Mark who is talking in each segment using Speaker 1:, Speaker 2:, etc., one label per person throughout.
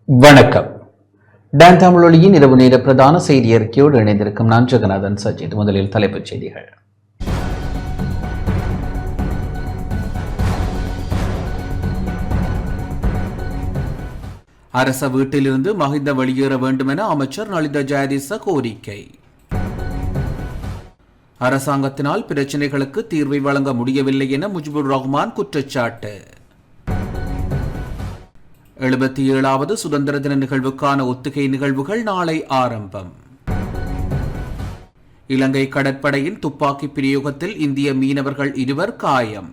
Speaker 1: வணக்கம். டான் தமிழொலியின் இரவு நேர பிரதான செய்தி அறிக்கையோடு இணைந்திருக்கும் நான் ஜெகநாதன் சஜித். முதலில் தலைப்புச் செய்திகள். அரச வீட்டிலிருந்து மஹிந்த வெளியேற வேண்டும் என அமைச்சர் நலிந்த ஜெயதிச கோரிக்கை. அரசாங்கத்தினால் பிரச்சினைகளுக்கு தீர்வை வழங்க முடியவில்லை என முஜிபுர் ரஹ்மான் குற்றச்சாட்டு. 77வது சுதந்திர தின நிகழ்வுக்கான ஒத்திகை நிகழ்வுகள் நாளை ஆரம்பம். இலங்கை கடற்படையின் துப்பாக்கி பிரயோகத்தில் இந்திய மீனவர்கள் 2 காயம்.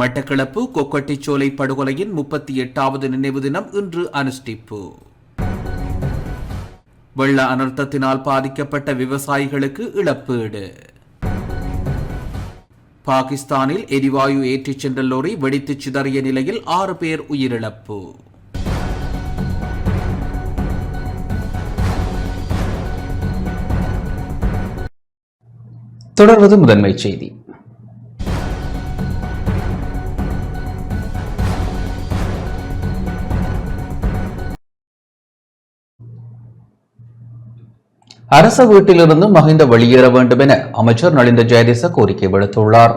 Speaker 1: மட்டக்களப்பு கொக்கட்டிச்சோலை படுகொலையின் 38வது நினைவு தினம் இன்று அனுஷ்டிப்பு. வெள்ள அனர்த்தத்தினால் பாதிக்கப்பட்ட விவசாயிகளுக்கு இழப்பீடு. பாகிஸ்தானில் எரிவாயு ஏற்றிச் சென்ற லோரி வெடித்து சிதறிய நிலையில் 6 பேர் உயிரிழப்பு. தொடர்வது முதன்மை செய்தி. அரச வீட்டிலிருந்து மஹிந்த வெளியேற வேண்டும் என அமைச்சர் நலிந்த ஜெயதிச கோரிக்கை விடுத்துள்ளார்.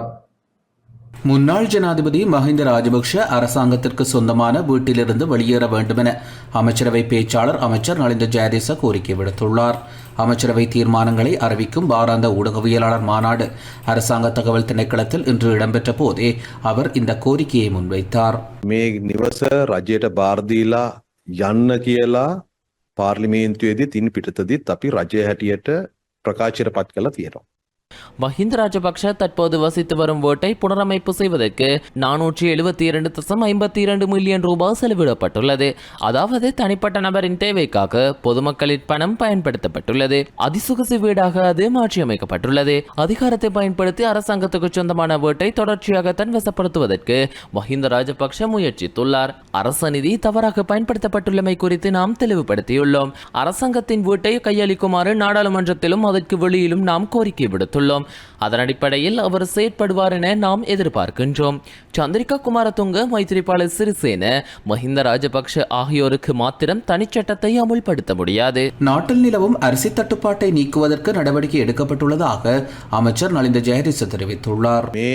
Speaker 1: முன்னாள் ஜனாதிபதி மஹிந்த ராஜபக்ஷ அரசாங்கத்திற்கு சொந்தமான வீட்டிலிருந்து வெளியேற வேண்டும் என அமைச்சரவை பேச்சாளர் அமைச்சர் நலிந்த ஜெயதிச கோரிக்கை விடுத்துள்ளார். அமைச்சரவை தீர்மானங்களை அறிவிக்கும் வாராந்த ஊடகவியலாளர் மாநாடு அரசாங்க தகவல் திணைக்களத்தில் இன்று இடம்பெற்ற போதே அவர் இந்த கோரிக்கையை முன்வைத்தார்.
Speaker 2: මේ නිවස රජයට බාර දීලා යන්න කියලා පාර්ලිමේන්තුවේදී තින් පිටතදීත් අපි රජය හැටියට ප්‍රකාශයට පත් කළා තියෙනවා.
Speaker 3: மஹிந்த ராஜபக்ஷ தற்போது வசித்து வரும் வீட்டை புனரமைப்பு செய்வதற்கு 472.52 மில்லியன் ரூபாய் செலவிடப்பட்டுள்ளது. அதாவது தனிப்பட்ட நபரின் தேவைக்காக பொதுமக்களின் பணம் பயன்படுத்தப்பட்டுள்ளது. அதிசுகசி வீடாக அது மாற்றியமைக்கப்பட்டுள்ளது. அதிகாரத்தை பயன்படுத்தி அரசாங்கத்துக்கு சொந்தமான வீட்டை தொடர்ச்சியாக தன்வசப்படுத்துவதற்கு மஹிந்த ராஜபக்ஷ முயற்சித்துள்ளார். அரச நிதி தவறாக பயன்படுத்தப்பட்டுள்ளமை குறித்து நாம் தெளிவுபடுத்தியுள்ளோம். அரசாங்கத்தின் வீட்டை கையளிக்குமாறு நாடாளுமன்றத்திலும் அதற்கு வெளியிலும் நாம் கோரிக்கை விடுத்துள்ளோம். அதன் அடிப்படையில் அவர் செயற்படுவார் என நாம் எதிர்பார்க்கின்றோம். சந்திரிகா குமாரதுங்க, மைத்திரிபால சிறிசேன, மஹிந்த ராஜபக்ஷ ஆகியோருக்கு மாத்திரம் தனிச்சட்டத்தை அமுல்படுத்த முடியாது.
Speaker 1: நாட்டில் நிலவும் அரிசி தட்டுப்பாட்டை நீக்குவதற்கு நடவடிக்கை எடுக்கப்பட்டுள்ளதாக அமைச்சர் நலிந்த ஜெயதிச தெரிவித்துள்ளார்.
Speaker 2: මේ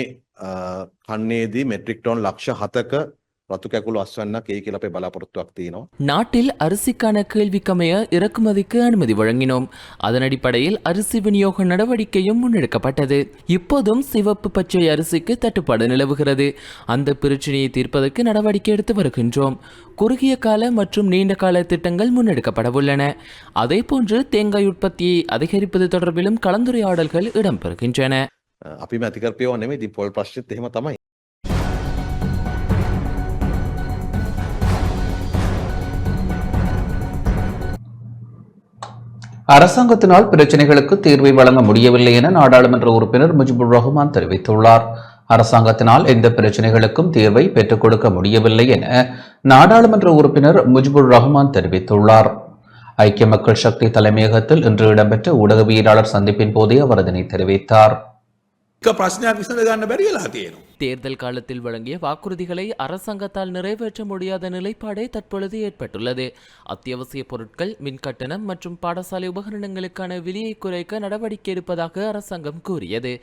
Speaker 2: කන්නේදී මෙට්‍රික් ටොන් ලක්ෂ 7ක රතු කැකුළු අස්වැන්නක් ඒ කියලා අපේ බලාපොරොත්තුවක් තියෙනවා.
Speaker 3: நாட்டில் அரிசிக்கான கேள்விக்கமைய இறக்குமதிக்கு அனுமதி வழங்கினோம். அதன் அடிப்படையில் அரிசி விநியோக நடவடிக்கையும் முன்னெடுக்கப்பட்டது. இப்போதும் சிவப்பு பச்சை அரிசிக்கு தட்டுப்பாடு நிலவுகிறது. அந்த பிரச்சனையை தீர்ப்பதற்கு நடவடிக்கை எடுத்து வருகின்றோம். குறுகிய கால மற்றும் நீண்ட கால திட்டங்கள் முன்னெடுக்கப்பட உள்ளன. அதே போன்று தேங்காய் உற்பத்தியை அதிகரிப்பது தொடர்பிலும் கலந்துரையாடல்கள் இடம்பெறுகின்றன.
Speaker 2: අපි මැතිකරපියව නෙමෙයි, ඉතින් පොල් ප්‍රශ්නෙත් එහෙම තමයි.
Speaker 1: அரசாங்கத்தினால் பிரச்சினைகளுக்கு தீர்வை வழங்க முடியவில்லை என நாடாளுமன்ற உறுப்பினர் முஜிபுர் ரஹ்மான் தெரிவித்துள்ளார். அரசாங்கத்தினால் எந்த பிரச்சினைகளுக்கும் தீர்வை பெற்றுக் கொடுக்க முடியவில்லை என நாடாளுமன்ற உறுப்பினர் முஜிபுர் ரஹ்மான் தெரிவித்துள்ளார். ஐக்கிய மக்கள் சக்தி தலைமையகத்தில் இன்று இடம்பெற்ற ஊடகவியலாளர் சந்திப்பின் போதே அவர் அதனை தெரிவித்தார்.
Speaker 3: தேர்தல் காலத்தில் வழங்கிய வாக்குறுதிகளை அரசாங்கத்தால் நிறைவேற்ற முடியாத நிலைப்பாடே தற்பொழுது ஏற்பட்டுள்ளது. அத்தியாவசிய பொருட்கள், மின்கட்டணம் மற்றும் பாடசாலை உபகரணங்களுக்கான விலையை குறைக்க நடவடிக்கை எடுப்பதாக அரசாங்கம் கூறியது.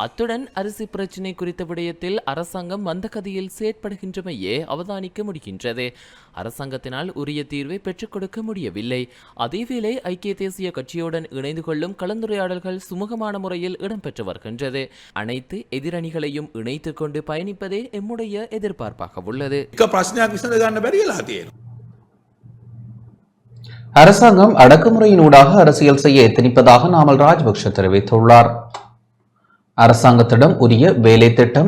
Speaker 3: அத்துடன் அரிசி பிரச்சினை குறித்த விடயத்தில் அரசாங்கம் மந்தகதியில் செயற்படுகின்றமையே அவதானிக்க முடிகின்றது. அரசாங்கத்தினால் உரிய தீர்வை பெற்றுக் கொடுக்க முடியவில்லை. அதேவேளை ஐக்கிய தேசிய கட்சியுடன் இணைந்து கொள்ளும் கலந்துரையாடல்கள் சுமூகமான முறையில் இடம்பெற்று வருகின்றது. அனைத்து எதிரணிகளையும் இணைத்துக் கொண்டு பயணிப்பதே எம்முடைய எதிர்பார்ப்பாக உள்ளது.
Speaker 1: அரசாங்கம் அடக்குமுறையினூடாக அரசியல் செய்ய எத்தனிப்பதாக நாமல் ராஜபக்ஷ தெரிவித்துள்ளார். அரசாங்கத்திடம் உரிய வேலை திட்டம்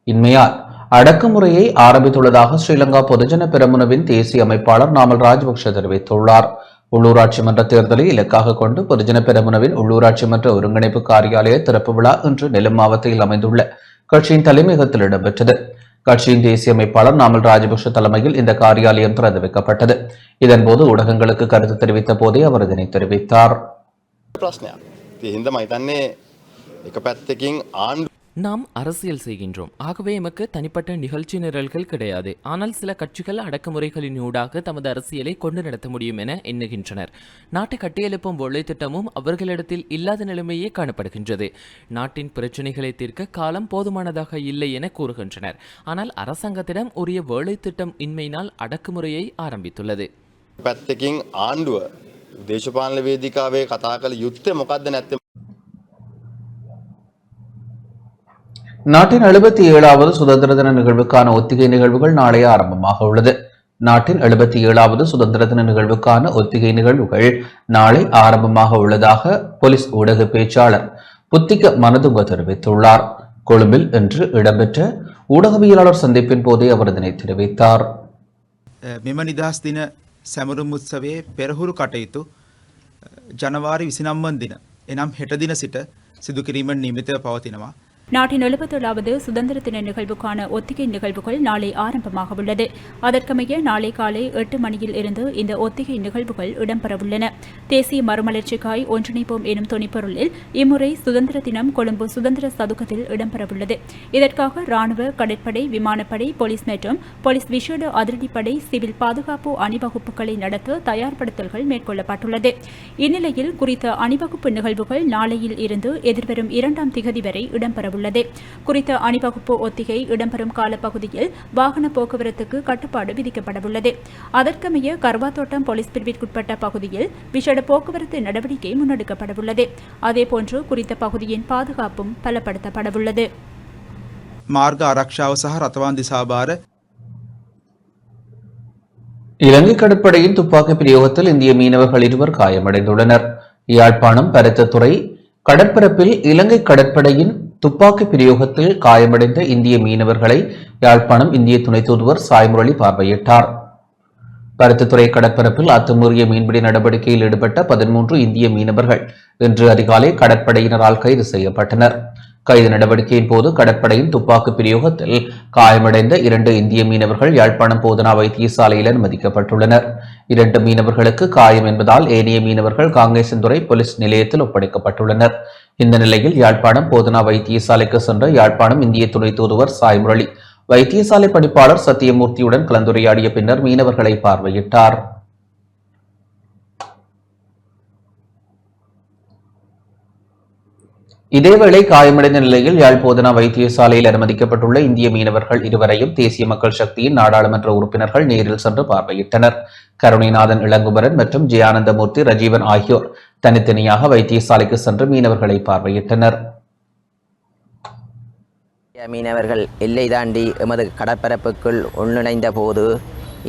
Speaker 1: இன்மையால் அடக்குமுறையை ஆரம்பித்துள்ளதாக ஸ்ரீலங்கா பொதுஜன பெரமுனவின் தேசிய அமைப்பாளர் நாமல் ராஜபக்ஷ தெரிவித்துள்ளார். உள்ளூராட்சி மன்ற தேர்தலை இலக்காக கொண்டு பொதுஜன பெரமுனவின் உள்ளூராட்சி மன்ற ஒருங்கிணைப்பு காரியாலய திறப்பு விழா இன்று நெல்லும் மாவட்டத்தில் அமைந்துள்ள கட்சியின் தலைமையகத்தில் இடம்பெற்றது. கட்சியின் தேசிய அமைப்பாளர் நாமல் ராஜபக்ஷ தலைமையில் இந்த காரியாலயம் திறந்து வைக்கப்பட்டது. இதன்போது ஊடகங்களுக்கு கருத்து தெரிவித்த போதே அவர் இதனை தெரிவித்தார்.
Speaker 3: நாம் அரசியல் செய்கின்றோம். ஆகவே எமக்கு தனிப்பட்ட நிகழ்ச்சி நிரல்கள் கிடையாது. ஆனால் சில கட்சிகள் அடக்குமுறைகளின் ஊடாக தமது அரசியலை கொண்டு நடத்த முடியும் என எண்ணுகின்றனர். நாட்டை கட்டியெழுப்பும் வேலை திட்டமும் அவர்களிடத்தில் இல்லாத நிலைமையே காணப்படுகின்றது. நாட்டின் பிரச்சினைகளை தீர்க்க காலம் போதுமானதாக இல்லை என கூறுகின்றனர். ஆனால் அரசாங்கத்திடம் உரிய வேலை திட்டம் இன்மையினால் அடக்குமுறையை ஆரம்பித்துள்ளது.
Speaker 4: පැත්තකින් ආණ්ඩුව දේශපාලන වේදිකාවේ කතා කළ යුත්තේ මොකක්ද නැත්තේ?
Speaker 1: நாட்டின் 77வது சுதந்திர தின நிகழ்வுக்கான ஒத்திகை நிகழ்வுகள் நாளை ஆரம்பமாக உள்ளது. நாட்டின் 77வது சுதந்திர தின நிகழ்வுக்கான ஒத்திகை நிகழ்வுகள் நாளை ஆரம்பமாக உள்ளதாக போலீஸ் ஊடக பேச்சாளர் புத்திக மனதுங்க தெரிவித்துள்ளார். கொழும்பில் இன்று இடம்பெற்ற ஊடகவியலாளர் சந்திப்பின் போதே அவர் இதனை தெரிவித்தார்.
Speaker 5: මෙම නිදහස් දින සැමරුම් උත්සවයේ පෙරහුරු කටයුතු ජනවාරි 29 වන දින එනම් හෙට දින සිට සිදු කිරීමට නියමිතව පවතිනවා.
Speaker 6: நாட்டின் 77வது சுதந்திர தின நிகழ்வுக்கான ஒத்திகை நிகழ்வுகள் நாளை ஆரம்பமாக உள்ளது. அதற்கமைய நாளை காலை 8 மணியில் இருந்து இந்த ஒத்திகை நிகழ்வுகள் இடம்பெறவுள்ளன. தேசிய மறுமலர்ச்சிக்காய் ஒன்றிணைப்போம் எனும் துணைப்பொருளில் இம்முறை சுதந்திர தினம் கொழும்பு சுதந்திர சதுக்கத்தில் இடம்பெறவுள்ளது. இதற்காக ராணுவ, கடற்படை, விமானப்படை, போலீஸ் மற்றும் போலீஸ் விசேட அதிரடிப்படை சிவில் பாதுகாப்பு அணிவகுப்புகளை நடத்த தயார்படுத்தல்கள் மேற்கொள்ளப்பட்டுள்ளது. இந்நிலையில் குறித்த அணிவகுப்பு நிகழ்வுகள் நாளையில் இருந்து எதிர்வரும் 2ஆம் திகதி வரை இடம்பெறவுள்ளது. குறித்த அணிவகுப்பு ஒத்திகை இடம்பெறும் காலப்பகுதியில் வாகன போக்குவரத்துக்கு கட்டுப்பாடு விதிக்கப்படவுள்ளது. அதற்கமைய கர்வாத்தோட்டம் போலீஸ் பிரிவிற்குட்பட்ட பகுதியில் விசேட போக்குவரத்து நடவடிக்கை முன்னெடுக்கப்படவுள்ளது. அதேபோன்று குறித்த பகுதியின் பாதுகாப்பும் பலப்படுத்தப்படவுள்ளது.
Speaker 5: මාර්ග ආරක්ෂාව සහ රතවාන් දිසාභාර
Speaker 1: இலங்கை கடற்படையின் துப்பாக்கி பிரயோகத்தில் இந்திய மீனவர்கள் 2 காயமடைந்துள்ளனர். யாழ்ப்பாணம் பருத்தித்துறை கடற்பரப்பில் இலங்கை கடற்படையின் துப்பாக்கி பிரயோகத்தில் காயமடைந்த இந்திய மீனவர்களை யாழ்ப்பாணம் இந்திய துணை தூதுவர் சாய்முரளி பார்வையிட்டார். பருத்தித்துறை கடற்பரப்பில் அத்துமீறிய மீன்பிடி நடவடிக்கையில் ஈடுபட்ட 13 இந்திய மீனவர்கள் இன்று அதிகாலை கடற்படையினரால் கைது செய்யப்பட்டனர். கைது நடவடிக்கையின் போது கடற்படையின் துப்பாக்கி பிரயோகத்தில் காயமடைந்த 2 இந்திய மீனவர்கள் யாழ்ப்பாணம் போதனா வைத்தியசாலையில் அனுமதிக்கப்பட்டுள்ளனர். 2 மீனவர்களுக்கு காயம் என்பதால் ஏனைய மீனவர்கள் காங்கேசன்துறை போலீஸ் நிலையத்தில் ஒப்படைக்கப்பட்டுள்ளனர். இந்த நிலையில் யாழ்ப்பாணம் போதனா வைத்தியசாலைக்கு சென்ற யாழ்ப்பாணம் இந்திய துணை தூதுவர் சாய்முரளி வைத்தியசாலை பணிப்பாளர் சத்தியமூர்த்தியுடன் கலந்துரையாடிய பின்னர் மீனவர்களை பார்வையிட்டார். இதேவேளை காயமடைந்த நிலையில் யாழ் போதனா வைத்தியசாலையில் அனுமதிக்கப்பட்டுள்ள இந்திய மீனவர்கள் 2வரையும் தேசிய மக்கள் சக்தியின் நாடாளுமன்ற உறுப்பினர்கள் நேரில் சென்று பார்வையிட்டனர். கருணைநாதன் இளங்குமரன் மற்றும் ஜெயானந்தமூர்த்தி ரஜீவன் ஆகியோர் தனித்தனியாக வைத்தியசாலைக்கு சென்று மீனவர்களை பார்வையிட்டனர்.
Speaker 7: மீனவர்கள் எல்லை தாண்டி எமது கடற்பரப்புக்குள் உள்நுழைந்த போது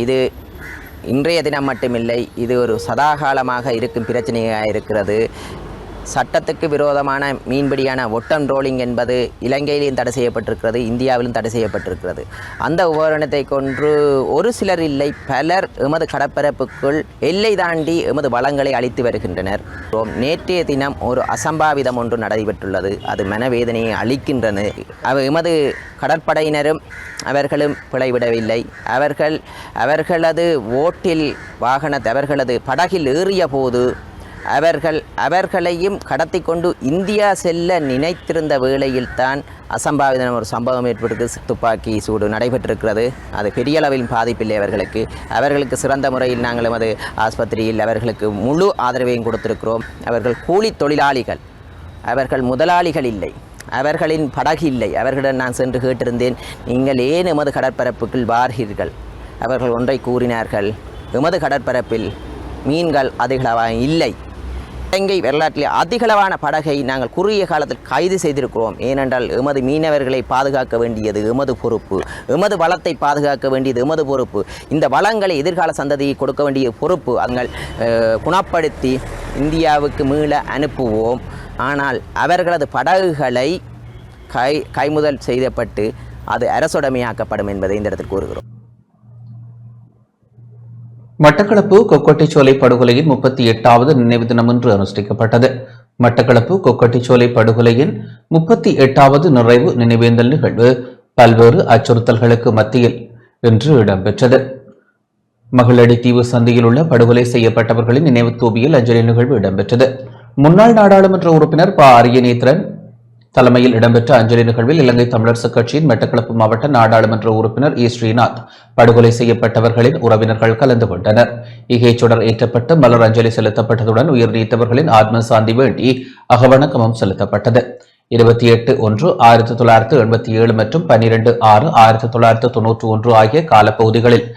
Speaker 7: இது இன்றைய தினம் மட்டுமில்லை, இது ஒரு சதாகாலமாக இருக்கும் பிரச்சனையாக இருக்கிறது. சட்டத்துக்கு விரோதமான மீன்பிடியான ஒட்டன் ரோலிங் என்பது இலங்கையிலும் தடை செய்யப்பட்டிருக்கிறது, இந்தியாவிலும் தடை செய்யப்பட்டிருக்கிறது. அந்த உபகரணத்தை கொன்று ஒரு சிலர் இல்லை பலர் எமது கடற்பரப்புக்குள் எல்லை தாண்டி எமது வளங்களை அளித்து வருகின்றனர். நேற்றைய தினம் ஒரு அசம்பாவிதம் ஒன்று நடைபெற்றுள்ளது. அது மனவேதனையை அளிக்கின்றன. எமது கடற்படையினரும் அவர்களும் பிழைவிடவில்லை. அவர்களது ஓட்டில் அவர்களது படகில் ஏறிய போது அவர்களையும் கடத்தி கொண்டு இந்தியா செல்ல நினைத்திருந்த வேளையில் தான் அசம்பாவிதம் ஒரு சம்பவம் ஏற்பட்டு துப்பாக்கி சூடு நடைபெற்றிருக்கிறது. அது பெரிய அளவில் பாதிப்பில்லை அவர்களுக்கு சிறந்த முறையில் நாங்கள் எமது ஆஸ்பத்திரியில் அவர்களுக்கு முழு ஆதரவையும் கொடுத்திருக்கிறோம். அவர்கள் கூலி தொழிலாளிகள், அவர்கள் முதலாளிகள் இல்லை, அவர்களின் படகு இல்லை. அவர்களிடம் நான் சென்று கேட்டிருந்தேன், நீங்கள் ஏன் எமது கடற்பரப்புக்குள் வார்கிறீர்கள்? அவர்கள் ஒன்றை கூறினார்கள், எமது கடற்பரப்பில் மீன்கள் அதிகளவாக இல்லை. இலங்கை வரலாற்றில் அதிகளவான படகை நாங்கள் குறுகிய காலத்தில் கைது செய்திருக்கிறோம். ஏனென்றால் எமது மீனவர்களை பாதுகாக்க வேண்டியது எமது பொறுப்பு, எமது வளத்தை பாதுகாக்க வேண்டியது எமது பொறுப்பு. இந்த வளங்களை எதிர்கால சந்ததியை கொடுக்க வேண்டிய பொறுப்பு நாங்கள் குணப்படுத்தி இந்தியாவுக்கு மீள அனுப்புவோம். ஆனால் அவர்களது படகுகளை கைமுதல் செய்யப்பட்டு அது அரசுடைமையாக்கப்படும் என்பதை இந்த இடத்தில் கூறுகிறோம்.
Speaker 1: மட்டக்களப்பு கொக்கட்டிச்சோலை படுகொலையின் 38வது நினைவு தினம் இன்று அனுஷ்டிக்கப்பட்டது. மட்டக்களப்பு கொக்கட்டிச்சோலை படுகொலையின் 38வது நிறைவு நினைவேந்தல் நிகழ்வு பல்வேறு அச்சுறுத்தல்களுக்கு மத்தியில் இன்று இடம்பெற்றது. மகளடி தீவு சந்தியில் உள்ள படுகொலை செய்யப்பட்டவர்களின் நினைவு தூபியில் அஞ்சலி நிகழ்வு இடம்பெற்றது. முன்னாள் நாடாளுமன்ற உறுப்பினர் ப. அரியநேத்திரன் தலைமையில் இடம்பெற்ற அஞ்சலி நிகழ்வில் இலங்கை தமிழரசுக் கட்சியின் மட்டக்களப்பு மாவட்ட நாடாளுமன்ற உறுப்பினர் இ ஸ்ரீநாத் படுகொலை செய்யப்பட்டவர்களின் உறவினர்கள் கலந்து கொண்டனர். இகைச்சுடர் ஏற்றப்பட்டு மலர் அஞ்சலி செலுத்தப்பட்டதுடன் உயிர் நீத்தவர்களின் ஆத்ம சாந்தி வேண்டி அகவணக்கமும் செலுத்தப்பட்டது. 28/1/1987 மற்றும் 12/6/1991 ஆகிய காலப்பகுதிகளில்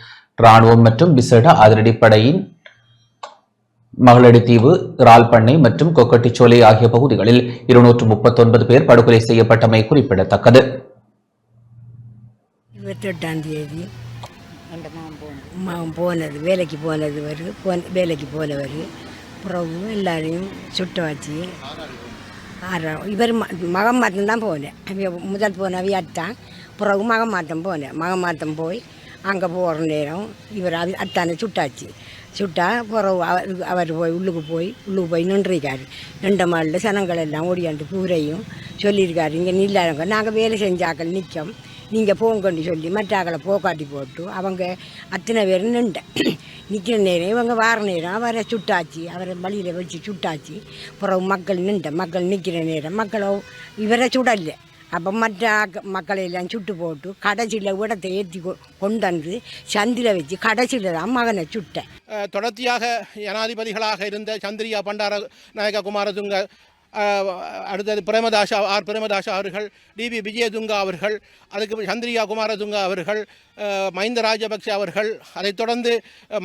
Speaker 1: ராணுவம் மற்றும் விசேட அதிரடிப்படையின் மகளடித்தீவு, இறால்பண்ணை மற்றும் கொக்கட்டிச்சோலை ஆகிய பகுதிகளில் 239 பேர் படுகொலை செய்யப்பட்டமை குறிப்பிடத்தக்கது.
Speaker 8: 28ஆம் தேதி போனது வேலைக்கு போனவர் பிறகு எல்லாரையும் சுட்ட வச்சு இவர் மகம் மாற்றம் தான் போனேன். முதல் போனவி அத்தான், பிறகு மகம் மாற்றம் போனேன். மகம் மாற்றம் போய் அங்கே போகிற நேரம் இவர் அத்தானை சுட்டாச்சு. சுட்டா பிறகு அவர் போய் உள்ளுக்கு போய் நின்றிருக்காரு. நின்ற மாடில் சனங்கள் எல்லாம் ஓடியாண்டு பூரையும் சொல்லியிருக்காரு, இங்கே நில்லாங்க நாங்கள் வேலை செஞ்சாக்கள் நிற்கும், நீங்கள் போங்கன்னு சொல்லி மற்றாக்களை போக்காட்டி போட்டு அவங்க அத்தனை பேர் நிற்கிற நேரம் இவங்க வார நேரம் அவரை சுட்டாச்சு. அவரை வழியில் வச்சு சுட்டாச்சு. பிறகு மக்கள் நிற்கிற நேரம் மக்களை இவரை சுடலை. அப்போ மற்ற மக்களையெல்லாம் சுட்டு போட்டு கடைசியில் இடத்தை ஏற்றி கொண்டு வந்து சந்தியில் வச்சு கடைசியில் தான் மகனை சுட்டேன்.
Speaker 9: தொடர்ச்சியாக ஜனாதிபதிகளாக இருந்த சந்திரியா பண்டார நாயக குமாரதுங்க, அடுத்தது பிரேமதாசா அவர்கள், டிபி விஜயதுங்கா அவர்கள், அதுக்கு சந்திரியா குமாரதுங்கா அவர்கள், மஹிந்த ராஜபக்ஷ அவர்கள், அதைத் தொடர்ந்து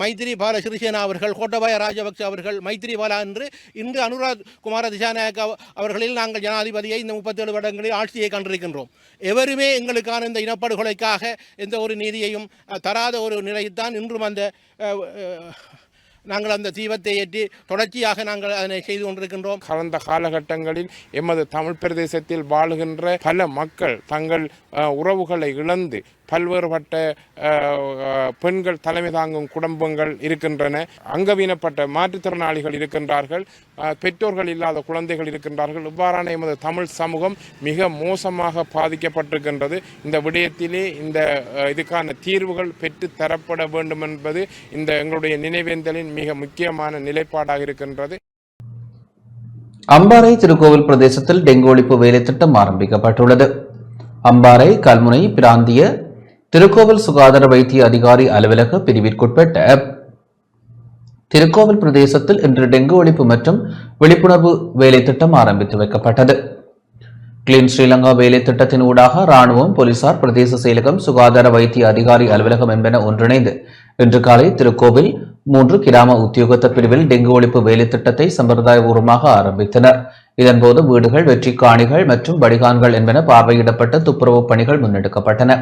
Speaker 9: மைத்திரி பால சிறிசேனா அவர்கள், கோட்டபாய ராஜபக்ஷ அவர்கள், மைத்திரி பாலா என்று இன்று அனுராக் குமார திசாநாயக்க அவர்களில் நாங்கள் ஜனாதிபதியை இந்த 37 வருடங்களில் ஆட்சியை கண்டிருக்கின்றோம். எவருமே எங்களுக்கான இந்த இனப்படுகொலைக்காக எந்த ஒரு நீதியையும் தராத ஒரு நிலையைத்தான் இன்றும் நாங்கள் அந்த தீபத்தை ஏற்றி தொடர்ச்சியாக நாங்கள் அதனை செய்து கொண்டிருக்கின்றோம்.
Speaker 10: கடந்த காலகட்டங்களில் எமது தமிழ் பிரதேசத்தில் வாழுகின்ற பல மக்கள் தங்கள் உறவுகளை இழந்து பல்வேறுபட்ட பெண்கள் தலைமை தாங்கும் குடும்பங்கள் இருக்கின்றன. அங்கவீனப்பட்ட மாற்றுத்திறனாளிகள் இருக்கின்றார்கள். பெற்றோர்கள் இல்லாத குழந்தைகள் இருக்கின்றார்கள். இவ்வாறான எமது தமிழ் சமூகம் மிக மோசமாக பாதிக்கப்பட்டிருக்கின்றது. இந்த விடயத்திலே இதுக்கான தீர்வுகள் பெற்று தரப்பட வேண்டும் என்பது எங்களுடைய நினைவேந்தலின் மிக முக்கியமான நிலைப்பாடாக இருக்கின்றது.
Speaker 1: அம்பாறை திருக்கோவில் பிரதேசத்தில் டெங்கு ஒழிப்பு வேலை திட்டம் ஆரம்பிக்கப்பட்டுள்ளது. அம்பாறை கல்முனை பிராந்திய திருக்கோவில் சுகாதார வைத்திய அதிகாரி அலுவலக பிரிவிற்குட்பட்ட திருக்கோவில் பிரதேசத்தில் இன்று டெங்கு ஒழிப்பு மற்றும் விழிப்புணர்வு வேலை திட்டம் ஆரம்பித்து வைக்கப்பட்டது. கிளீன் ஸ்ரீலங்கா வேலை திட்டத்தின் ஊடாக ராணுவம், போலீசார், பிரதேச செயலகம், சுகாதார வைத்திய அதிகாரி அலுவலகம் என்பன ஒன்றிணைந்து இன்று காலை திருக்கோவில் 3 கிராம உத்தியோகத்தர் பிரிவில் டெங்கு ஒழிப்பு வேலை திட்டத்தை சம்பிரதாயபூர்வமாக ஆரம்பித்தனர். இதன்போது வீடுகள், வெற்றி காணிகள் மற்றும் வடிகான்கள் என்பன பார்வையிடப்பட்ட துப்புரவு பணிகள் முன்னெடுக்கப்பட்டன.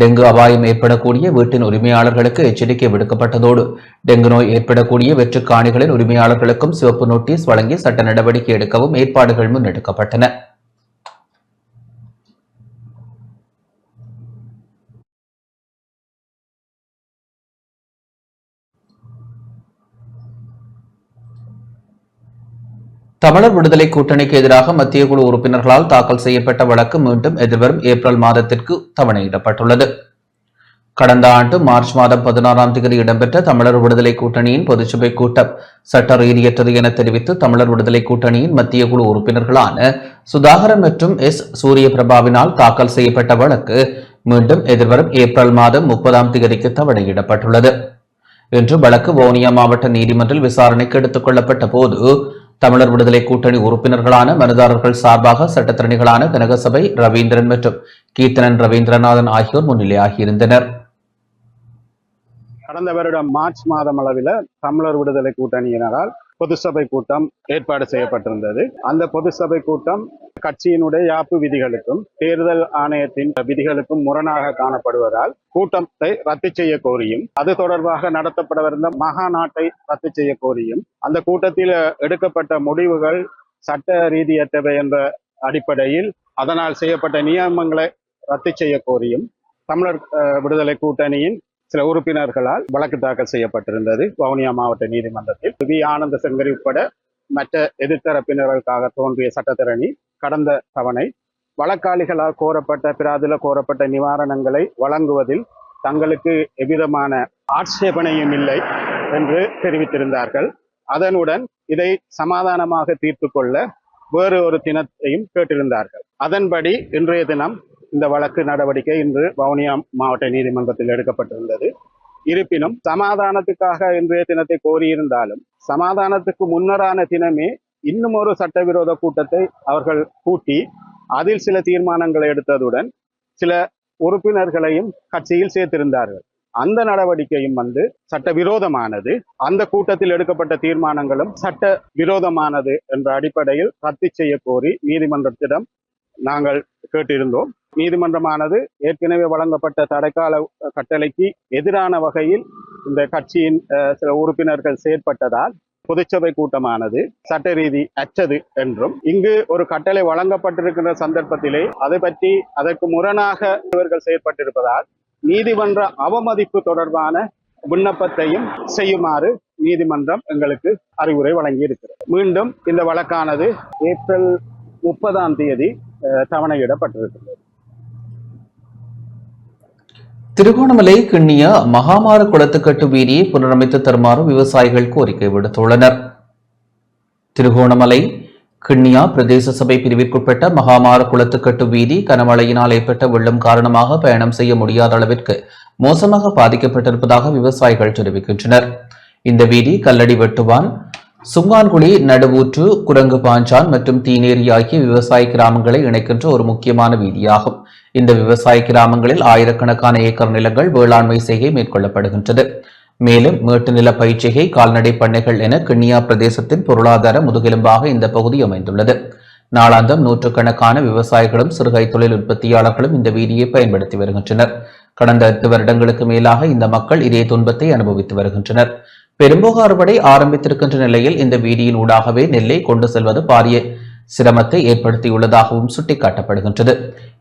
Speaker 1: டெங்கு அபாயம் ஏற்படக்கூடிய வீட்டின் உரிமையாளர்களுக்கு எச்சரிக்கை விடுக்கப்பட்டதோடு டெங்கு நோய் ஏற்படக்கூடிய வெற்று காணிகளின் உரிமையாளர்களுக்கும் சிவப்பு நோட்டீஸ் வழங்கி சட்ட நடவடிக்கை எடுக்கவும் ஏற்பாடுகள் முன்னெடுக்கப்பட்டன. தமிழர் விடுதலை கூட்டணிக்கு எதிராக மத்திய குழு உறுப்பினர்களால் தாக்கல் செய்யப்பட்ட வழக்கு மீண்டும் எதிர்வரும் ஏப்ரல் மாதத்திற்கு தவணையிடப்பட்டுள்ளது. கடந்த ஆண்டு மார்ச் மாதம் 16ஆம் தேதி இடம்பெற்ற தமிழர் விடுதலை கூட்டணியின் பொதுச்சபை கூட்டம் சட்ட ரீதியற்றது என தெரிவித்து தமிழர் விடுதலை கூட்டணியின் மத்திய குழு உறுப்பினர்களான சுதாகரன் மற்றும் எஸ். சூரியபிரபாவினால் தாக்கல் செய்யப்பட்ட வழக்கு மீண்டும் எதிர்வரும் ஏப்ரல் மாதம் 30ஆம் தேதிக்கு தவணையிடப்பட்டுள்ளது. இன்று வழக்கு வவுனியா மாவட்ட நீதிமன்றில் விசாரணைக்கு எடுத்துக் கொள்ளப்பட்ட போது தமிழர் விடுதலை கூட்டணி உறுப்பினர்களான மனுதாரர்கள் சார்பாக சட்டத்திறனிகளான கனகசபை ரவீந்திரன் மற்றும் கீர்த்தனன் ரவீந்திரநாதன் ஆகியோர் முன்னிலையாகியிருந்தனர்.
Speaker 11: கடந்த வருடம் மார்ச் மாதம் அளவில் தமிழர் விடுதலை கூட்டணியினரால் பொது சபை கூட்டம் ஏற்பாடு செய்யப்பட்டிருந்தது. அந்த பொது சபை கூட்டம் கட்சியினுடைய யாப்பு விதிகளுக்கும் தேர்தல் ஆணையத்தின் விதிகளுக்கும் முரணாக காணப்படுவதால் கூட்டத்தை ரத்து செய்ய கோரியும், அது தொடர்பாக நடத்தப்படவிருந்த மகாநாட்டை ரத்து செய்ய கோரியும், அந்த கூட்டத்தில் எடுக்கப்பட்ட முடிவுகள் சட்ட ரீதியற்றவை என்ற அடிப்படையில் அதனால் செய்யப்பட்ட நியமங்களை ரத்து செய்ய கோரியும் தமிழர் விடுதலை கூட்டணியின் சில உறுப்பினர்களால் வழக்கு தாக்கல் செய்யப்பட்டிருந்தது வவுனியா மாவட்ட நீதிமன்றத்தில். வி. ஆனந்த சங்கரி உட்பட மற்ற எதிர்த்தரப்பினர்களுக்காக தோன்றிய சட்டத்திரணி கடந்த தவணை வழக்காளிகளால் கோரப்பட்ட நிவாரணங்களை வழங்குவதில் தங்களுக்கு எவ்விதமான ஆட்சேபனையும் இல்லை என்று தெரிவித்திருந்தார்கள். அதனுடன் இதை சமாதானமாக தீர்த்து கொள்ள வேறு ஒரு தினத்தையும் கேட்டிருந்தார்கள். அதன்படி இன்றைய தினம் இந்த வழக்கு நடவடிக்கை இன்று வவுனியா மாவட்ட நீதிமன்றத்தில் எடுக்கப்பட்டிருந்தது. இருப்பினும் சமாதானத்துக்காக இன்றைய தினத்தை கோரியிருந்தாலும் சமாதானத்துக்கு முன்னரான தினமே இன்னும் ஒரு சட்டவிரோத கூட்டத்தை அவர்கள் கூட்டி அதில் சில தீர்மானங்களை எடுத்ததுடன் சில உறுப்பினர்களையும் கட்சியில் சேர்த்திருந்தார்கள். அந்த நடவடிக்கையும் சட்டவிரோதமானது. அந்த கூட்டத்தில் எடுக்கப்பட்ட தீர்மானங்களும் சட்ட விரோதமானது என்ற அடிப்படையில் ரத்து செய்ய கோரி நீதிமன்றத்திடம் நாங்கள் கேட்டிருந்தோம். நீதிமன்றமானது ஏற்கனவே வழங்கப்பட்ட தடைக்கால கட்டளைக்கு எதிரான வகையில் இந்த கட்சியின் சில உறுப்பினர்கள் செயற்பட்டதால் பொதுச்சபை கூட்டமானது சட்ட ரீதி அற்றது என்றும், இங்கு ஒரு கட்டளை வழங்கப்பட்டிருக்கின்ற சந்தர்ப்பத்திலே அதை பற்றி அதற்கு முரணாக இவர்கள் செயற்பட்டிருப்பதால் நீதிமன்ற அவமதிப்பு தொடர்பான விண்ணப்பத்தையும் செய்யுமாறு நீதிமன்றம் எங்களுக்கு அறிவுரை வழங்கி இருக்கிறது. மீண்டும் இந்த வழக்கானது ஏப்ரல் 30 தவணையிடப்பட்டிருக்கிறது.
Speaker 1: திருகோணமலை கிண்ணிய மகாமார குளத்துக்கட்டு வீதியை புனரமைத்து தருமாறு விவசாயிகள் கோரிக்கை விடுத்துள்ளனர். திருகோணமலை கிண்ணியா பிரதேச சபை பிரிவிற்குட்பட்ட மகாமார குளத்துக்கட்டு வீதி கனமழையினால் ஏற்பட்ட வெள்ளம் காரணமாக பயணம் செய்ய முடியாத அளவிற்கு மோசமாக பாதிக்கப்பட்டிருப்பதாக விவசாயிகள் தெரிவிக்கின்றனர். இந்த வீதி கல்லடி வெட்டுவான், சுங்கான்குழி, நடுவூற்று, குரங்கு பாஞ்சான் மற்றும் தீநேரி ஆகிய விவசாய கிராமங்களை இணைக்கின்ற ஒரு முக்கியமான வீதியாகும். இந்த விவசாய கிராமங்களில் ஆயிரக்கணக்கான ஏக்கர் நிலங்கள் வேளாண்மை செய்கை மேற்கொள்ளப்படுகின்றது. மேலும் மேட்டு நில பயிற்சிகை, கால்நடை பண்ணைகள் என கிண்ணியா பிரதேசத்தின் பொருளாதார முதுகெலும்பாக இந்த பகுதி அமைந்துள்ளது. நாளாந்தம் நூற்றுக்கணக்கான விவசாயிகளும் சிறுகை தொழில் உற்பத்தியாளர்களும் இந்த வீதியை பயன்படுத்தி வருகின்றனர். கடந்த 8 வருடங்களுக்கு மேலாக இந்த மக்கள் இதே துன்பத்தை அனுபவித்து வருகின்றனர். பெரும்போக அறுவடை ஆரம்பித்திருக்கின்ற நிலையில் இந்த வீதியின் ஊடாகவே நெல்லை கொண்டு செல்வது பாரிய சிரமத்தை ஏற்படுத்தியுள்ளதாகவும் சுட்டிக்காட்டப்படுகின்றது.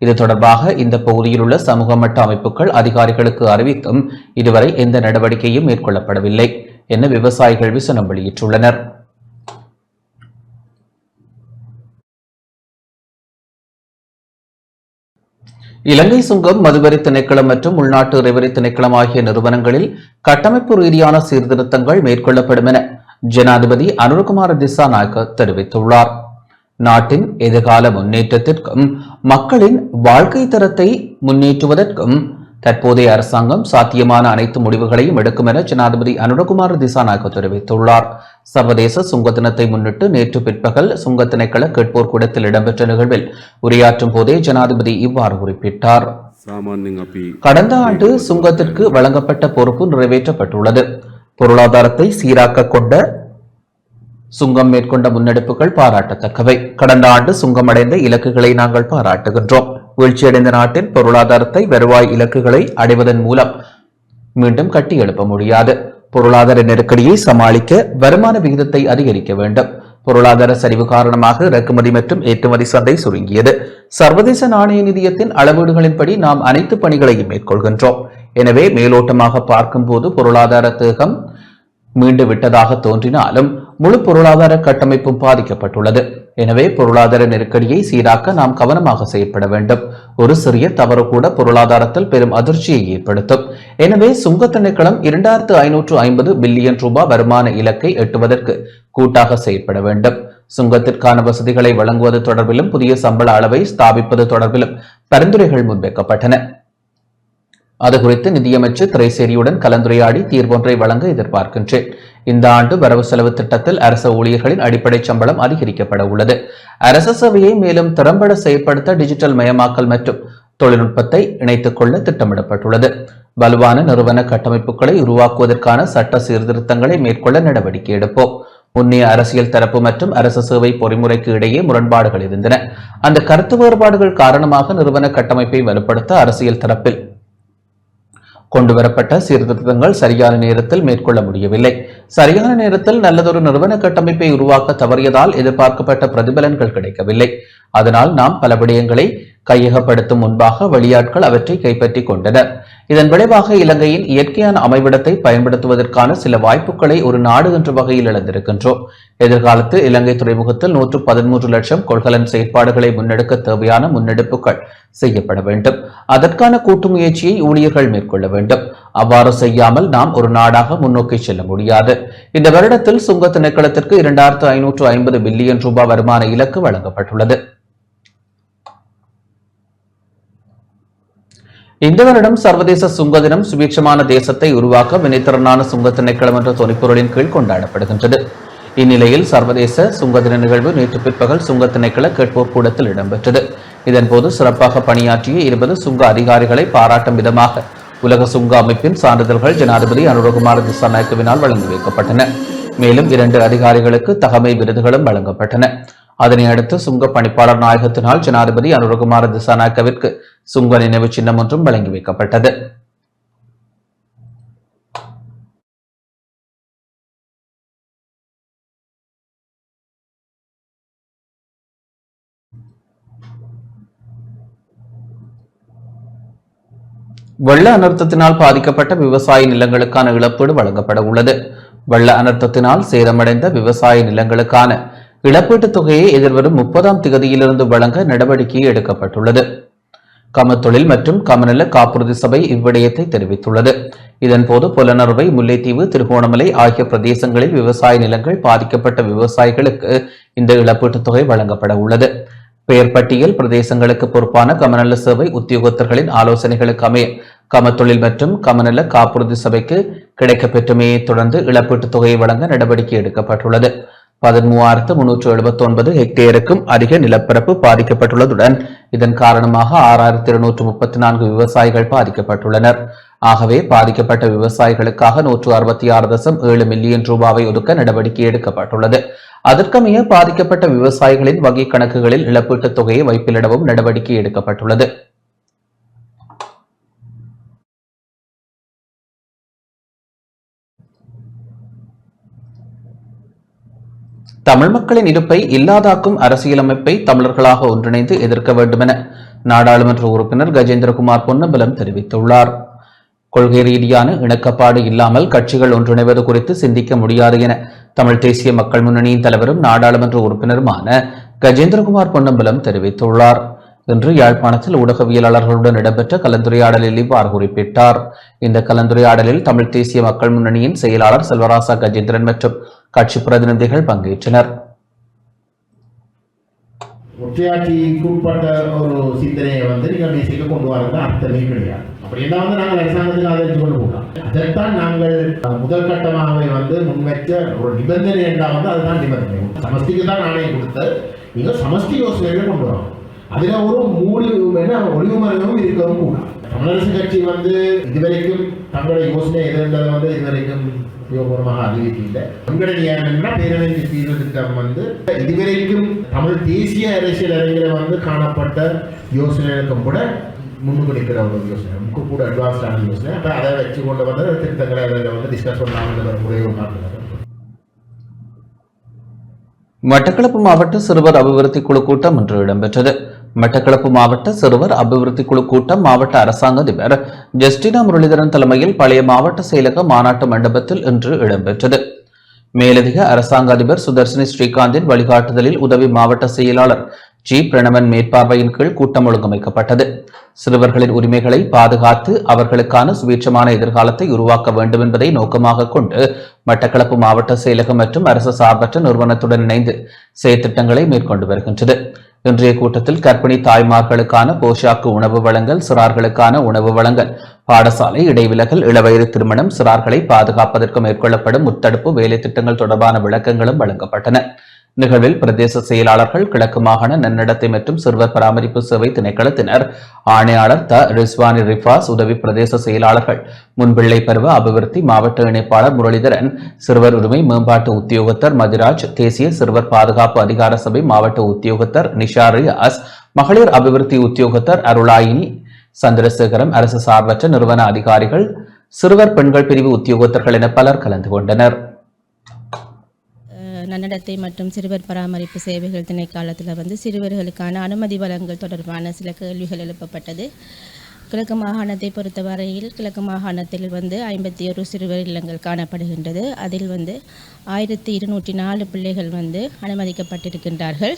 Speaker 1: இது தொடர்பாக இந்த பகுதியில் உள்ள சமூக மட்ட அமைப்புகள் அதிகாரிகளுக்கு அறிவித்தும் இதுவரை எந்த நடவடிக்கையும் மேற்கொள்ளப்படவில்லை என விவசாயிகள் விசனம் வெளியிட்டுள்ளனர். இலங்கை சுங்கம், மதுவரி திணைக்களம் மற்றும் உள்நாட்டு இறைவரி திணைக்களம் ஆகிய நிறுவனங்களில் கட்டமைப்பு ரீதியான சீர்திருத்தங்கள் மேற்கொள்ளப்படும் என ஜனாதிபதி அனுரகுமார திசாநாயக்க தெரிவித்துள்ளார். நாட்டின் எதிர்கால முன்னேற்றத்திற்கும் மக்களின் வாழ்க்கை தரத்தை முன்னேற்றுவதற்கும் தற்போதைய அரசாங்கம் சாத்தியமான அனைத்து முடிவுகளையும் எடுக்கும் என ஜனாதிபதி அனுரகுமார திசாநாயக்க தெரிவித்துள்ளார். சர்வதேச சுங்க தினத்தை முன்னிட்டு நேற்று பிற்பகல் சுங்க திணைக்கள கேட்போர் கூடத்தில் இடம்பெற்ற நிகழ்வில் உரையாற்றும் போதே ஜனாதிபதி இவ்வாறு குறிப்பிட்டார். கடந்த ஆண்டு சுங்கத்திற்கு வழங்கப்பட்ட பொறுப்பு நிறைவேற்றப்பட்டுள்ளது. பொருளாதாரத்தை சீராக்க கொண்ட சுங்கம் மேற்கொண்ட முன்னெடுப்புகள் பாராட்டத்தக்கவை. கடந்த ஆண்டு சுங்கம் அடைந்த இலக்குகளை நாங்கள் பாராட்டுகின்றோம். வீழ்ச்சியடைந்த நாட்டின் பொருளாதாரத்தை வருவாய் இலக்குகளை அடைவதன் மூலம் மீண்டும் கட்டி எழுப்ப முடியாது. பொருளாதார நெருக்கடியை சமாளிக்க வருமான விகிதத்தை அதிகரிக்க வேண்டும். பொருளாதார சரிவு காரணமாக இறக்குமதி மற்றும் ஏற்றுமதி சந்தை சுருங்கியது. சர்வதேச நாணய நிதியத்தின் அளவீடுகளின்படி நாம் அனைத்து பணிகளையும் மேற்கொள்கின்றோம். எனவே மேலோட்டமாக பார்க்கும்போது பொருளாதார தேகம் மீண்டு விட்டதாக தோன்றினாலும் முழு பொருளாதார கட்டமைப்பும் பாதிக்கப்பட்டுள்ளது. எனவே பொருளாதார நெருக்கடியை சீராக்க நாம் கவனமாக செயற்பட வேண்டும். ஒரு சிறிய தவறு கூட பொருளாதாரத்தில் பெரும் அதிர்ச்சியை ஏற்படுத்தும். எனவே சுங்க திணைக்களம் 2550 பில்லியன் ரூபாய் வருமான இலக்கை எட்டுவதற்கு கூட்டாக செயற்பட வேண்டும். சுங்கத்திற்கான வசதிகளை வழங்குவது தொடர்பிலும் புதிய சம்பள அளவை ஸ்தாபிப்பது தொடர்பிலும் பரிந்துரைகள் முன்வைக்கப்பட்டன. அது குறித்து நிதியமைச்சர் திரைசேரியுடன் கலந்துரையாடி தீர்வொன்றை வழங்க எதிர்பார்க்கின்றேன். இந்த ஆண்டு வரவு செலவு திட்டத்தில் அரசு ஊழியர்களின் அடிப்படை சம்பளம் அதிகரிக்கப்பட உள்ளது. அரசு சேவையை மேலும் திறம்பட செயற்படுத்த டிஜிட்டல் மயமாக்கல் மற்றும் தொழில்நுட்பத்தை இணைத்துக் கொள்ள திட்டமிடப்பட்டுள்ளது. வலுவான நிறுவன கட்டமைப்புகளை உருவாக்குவதற்கான சட்ட சீர்திருத்தங்களை மேற்கொள்ள நடவடிக்கை எடுப்போம். முன்னைய அரசியல் தரப்பு மற்றும் அரசு சேவை பொறிமுறைக்கு இடையே முரண்பாடுகள் இருந்தன. அந்த கருத்து வேறுபாடுகள் காரணமாக நிறுவன கட்டமைப்பை வலுப்படுத்த அரசியல் தரப்பில் கொண்டுவரப்பட்ட சீர்திருத்தங்கள் சரியான நேரத்தில் மேற்கொள்ள முடியவில்லை. சரியான நேரத்தில் நல்லதொரு நிறுவன கட்டமைப்பை உருவாக்க தவறியதால் எதிர்பார்க்கப்பட்ட பிரதிபலன்கள் கிடைக்கவில்லை. அதனால் நாம் பல விடயங்களை கையகப்படுத்தும் முன்பாக வெளியாட்கள் அவற்றை கைப்பற்றிக் கொண்டனர். இதன் விளைவாக இலங்கையின் இயற்கையான அமைவிடத்தை பயன்படுத்துவதற்கான சில வாய்ப்புகளை ஒரு நாடு என்ற வகையில் இழந்திருக்கின்றோம். எதிர்காலத்தில் இலங்கை துறைமுகத்தில் 113 லட்சம் கொள்கலன் செயற்பாடுகளை முன்னெடுக்க தேவையான முன்னெடுப்புகள் செய்யப்பட வேண்டும். அதற்கான கூட்டு முயற்சியை ஊழியர்கள் மேற்கொள்ள வேண்டும். அவ்வாறு செய்யாமல் நாம் ஒரு நாடாக முன்னோக்கி செல்ல முடியாது. இந்த வருடத்தில் சுங்க திணைக்களத்திற்கு 2550 பில்லியன் ரூபாய் வருமான இலக்கு வழங்கப்பட்டுள்ளது. இந்த வருடம் சர்வதேச சுங்க தினம் சுபீட்சமான தேசத்தை உருவாக்க வினைத்திறனான சுங்க திணைக்களம் என்ற தொனிப்பொருளின் கீழ் கொண்டாடப்படுகின்றது. இந்நிலையில் சர்வதேச சுங்க தின நிகழ்வு நேற்று பிற்பகல் சுங்க திணைக்கள கேட்போர் கூடத்தில் இடம்பெற்றது. இதன்போது சிறப்பாக பணியாற்றிய 20 சுங்க அதிகாரிகளை பாராட்டும் விதமாக உலக சுங்க அமைப்பின் சான்றிதழ்கள் ஜனாதிபதி அனுரகுமார திசாநாயக்கவினால் வழங்கி வைக்கப்பட்டன. மேலும் 2 அதிகாரிகளுக்கு தகமை விருதுகளும் வழங்கப்பட்டன. அதனை அடுத்து சுங்க பணிப்பாளர் நாயகத்தினால் ஜனாதிபதி அனுரகுமார திசாநாயக்கவிற்கு சுங்க நினைவு சின்னம் ஒன்றும் வழங்கி வைக்கப்பட்டது. வெள்ள அனர்த்தத்தினால் பாதிக்கப்பட்ட விவசாய நிலங்களுக்கான இழப்பீடு வழங்கப்பட உள்ளது. வெள்ள அனர்த்தத்தினால் சேதமடைந்த விவசாய நிலங்களுக்கான இழப்பீட்டுத் தொகையை எதிர்வரும் 30ஆம் திகதியிலிருந்து வழங்க நடவடிக்கை எடுக்கப்பட்டுள்ளது. கமத்தொழில் மற்றும் கமநல காப்புறுதி சபை இவ்விடயத்தை தெரிவித்துள்ளது. இதன்போது புலனறுவை, முல்லைத்தீவு, திருகோணமலை ஆகிய பிரதேசங்களில் விவசாய நிலங்கள் பாதிக்கப்பட்ட விவசாயிகளுக்கு இந்த இழப்பீட்டுத் தொகை வழங்கப்பட உள்ளது. பெயர் பட்டியல் பிரதேசங்களுக்கு பொறுப்பான கமநல சேவை உத்தியோகத்தர்களின் ஆலோசனைகளுக்கு அமைய கமத்தொழில் மற்றும் கமநல காப்புறுதி சபைக்கு கிடைக்கப்பெற்றமையை தொடர்ந்து இழப்பீட்டுத் தொகையை வழங்க நடவடிக்கை எடுக்கப்பட்டுள்ளது. 13,379 ஹெக்டேருக்கும் அதிக நிலப்பரப்பு பாதிக்கப்பட்டுள்ளதுடன் இதன் காரணமாக 6,234 விவசாயிகள் பாதிக்கப்பட்டுள்ளனர். ஆகவே பாதிக்கப்பட்ட விவசாயிகளுக்காக 166.7 மில்லியன் ரூபாவை ஒதுக்க நடவடிக்கை எடுக்கப்பட்டுள்ளது. அதற்கமைய பாதிக்கப்பட்ட விவசாயிகளின் வங்கிக் கணக்குகளில் இழப்பீட்டுத் தொகையை வைப்பிலிடவும் நடவடிக்கை எடுக்கப்பட்டுள்ளது. தமிழ் மக்களின் இருப்பை இல்லாதாக்கும் அரசியலமைப்பை தமிழர்களாக ஒன்றிணைந்து எதிர்க்க வேண்டும் என நாடாளுமன்ற உறுப்பினர் கஜேந்திரகுமார் பொன்னம்பலம் தெரிவித்துள்ளார். கொள்கை ரீதியான இணக்கப்பாடு இல்லாமல் கட்சிகள் ஒன்றிணைவது குறித்து சிந்திக்க முடியாது என தமிழ் தேசிய மக்கள் முன்னணியின் தலைவரும் நாடாளுமன்ற உறுப்பினருமான கஜேந்திரகுமார் பொன்னம்பலம் தெரிவித்துள்ளார். இன்று யாழ்ப்பாணத்தில் ஊடகவியலாளர்களுடன் இடம்பெற்ற கலந்துரையாடலில் இவ்வாறு குறிப்பிட்டார். இந்த கலந்துரையாடலில் தமிழ் தேசிய மக்கள் முன்னணியின் செயலாளர் செல்வராசா கஜேந்திரன் மற்றும் கட்சி பிரதிநிதிகள் பங்கேற்றனர்.
Speaker 12: ஒற்றையாட்சிக்கு உட்பட்ட ஒரு சிந்தனையை நீங்கள் தேசியக்கு கொண்டு வரது அர்த்தமே கிடையாது. அப்படி என்ன நாங்கள் அரசாங்கத்தில் ஆதரித்து கொண்டு போகலாம். அதைத்தான் நாங்கள் முதல் கட்டமாகவே முன்வைச்ச ஒரு நிபந்தனை என்றால் அதுதான் நிபந்தனை. சமஸ்திக்கு தான் ஆணையம் கொடுத்த நீங்கள் சமஸ்தி யோசனைகளை கொண்டு வரணும். அதில் ஒரு ஒளிவு மறைவும் இருக்கவும் கூடாது. தமிழரசு கட்சி இதுவரைக்கும் தங்களுடைய யோசனை எதிர்ந்ததை இதுவரைக்கும் உபயோகமாக அறிவிக்கல. எங்களுடைய பேரவை தீர்வு திட்டம் இதுவரைக்கும் தமிழ் தேசிய அரசியல் அறிஞரை காணப்பட்ட யோசனைகளுக்கும் கூட முன்னுக்கு நிற்கிற ஒரு யோசனை, கூட அட்வான்ஸ்டான யோசனை. அப்போ அதை வச்சு கொண்டு திருத்தங்களை அதில் டிஸ்கஸ் பண்ணாமல் முறையை உண்டாக்குறது.
Speaker 1: மட்டக்களப்பு மாவட்ட சிறுவர் அபிவிருத்தி குழு கூட்டம் இன்று இடம்பெற்றது. மட்டக்களப்பு மாவட்ட சிறுவர் அபிவிருத்தி குழு கூட்டம் மாவட்ட அரசாங்க அதிபர் ஜஸ்டினா முரளிதரன் தலைமையில் பழைய மாவட்ட செயலக மாநாட்டு மண்டபத்தில் இன்று இடம்பெற்றது. மேலதிக அரசாங்க அதிபர் சுதர்சினி ஸ்ரீகாந்தின் வழிகாட்டுதலில் உதவி மாவட்ட செயலாளர் ஜி பிரணவன் மேற்பார்வையின் கீழ் கூட்டம் ஒழுங்கமைக்கப்பட்டது. சிறுவர்களின் உரிமைகளை பாதுகாத்து அவர்களுக்கான சுபீட்சமான எதிர்காலத்தை உருவாக்க வேண்டும் என்பதை நோக்கமாக கொண்டு மட்டக்களப்பு மாவட்ட செயலகம் மற்றும் அரசு சார்பற்ற நிறுவனத்துடன் இணைந்து செயற்திட்டங்களை மேற்கொண்டு வருகின்றது. இன்றைய கூட்டத்தில் கர்ப்பிணி தாய்மார்களுக்கான போஷாக்கு உணவு வழங்கல், சிறார்களுக்கான உணவு வழங்கல், பாடசாலை இடைவிலகல், இளவயது திருமணம், சிறார்களை பாதுகாப்பதற்கு மேற்கொள்ளப்படும் முத்தடுப்பு வேலை திட்டங்கள் தொடர்பான விளக்கங்களும் வழங்கப்பட்டன. நிகழ்வில் பிரதேச செயலாளர்கள், கிழக்கு மாகாண நன்னடத்தை மற்றும் சிறுவர் பராமரிப்பு சேவை திணைக்களத்தினர், ஆணையாளர் த ரிஸ்வானி ரிஃபாஸ், உதவி பிரதேச செயலாளர்கள், முன்பிள்ளை பருவ அபிவிருத்தி மாவட்ட இணைப்பாளர் முரளிதரன், சிறுவர் உரிமை மேம்பாட்டு உத்தியோகத்தர் மதிராஜ், தேசிய சிறுவர் பாதுகாப்பு அதிகார சபை மாவட்ட உத்தியோகத்தர் நிஷா ரியாஸ், மகளிர் அபிவிருத்தி உத்தியோகத்தர் அருளாயினி சந்திரசேகரம், அரசு சார்பற்ற நிறுவன அதிகாரிகள், சிறுவர் பெண்கள் பிரிவு உத்தியோகத்தர்கள் என பலர் கலந்து கொண்டனர்.
Speaker 13: நன்னடத்தை மற்றும் சிறுவர் பராமரிப்பு சேவைகள் திணைக்களத்தில் வந்து சிறுவர்களுக்கான அனுமதி வழங்கல் தொடர்பான சில கேள்விகள் எழுப்பப்பட்டது. கிழக்கு மாகாணத்தை பொறுத்தவரையில் கிழக்கு மாகாணத்தில் வந்து 51 சிறுவர் இல்லங்கள் காணப்படுகின்றது. அதில் வந்து 1204 பிள்ளைகள் வந்து அனுமதிக்கப்பட்டிருக்கின்றார்கள்.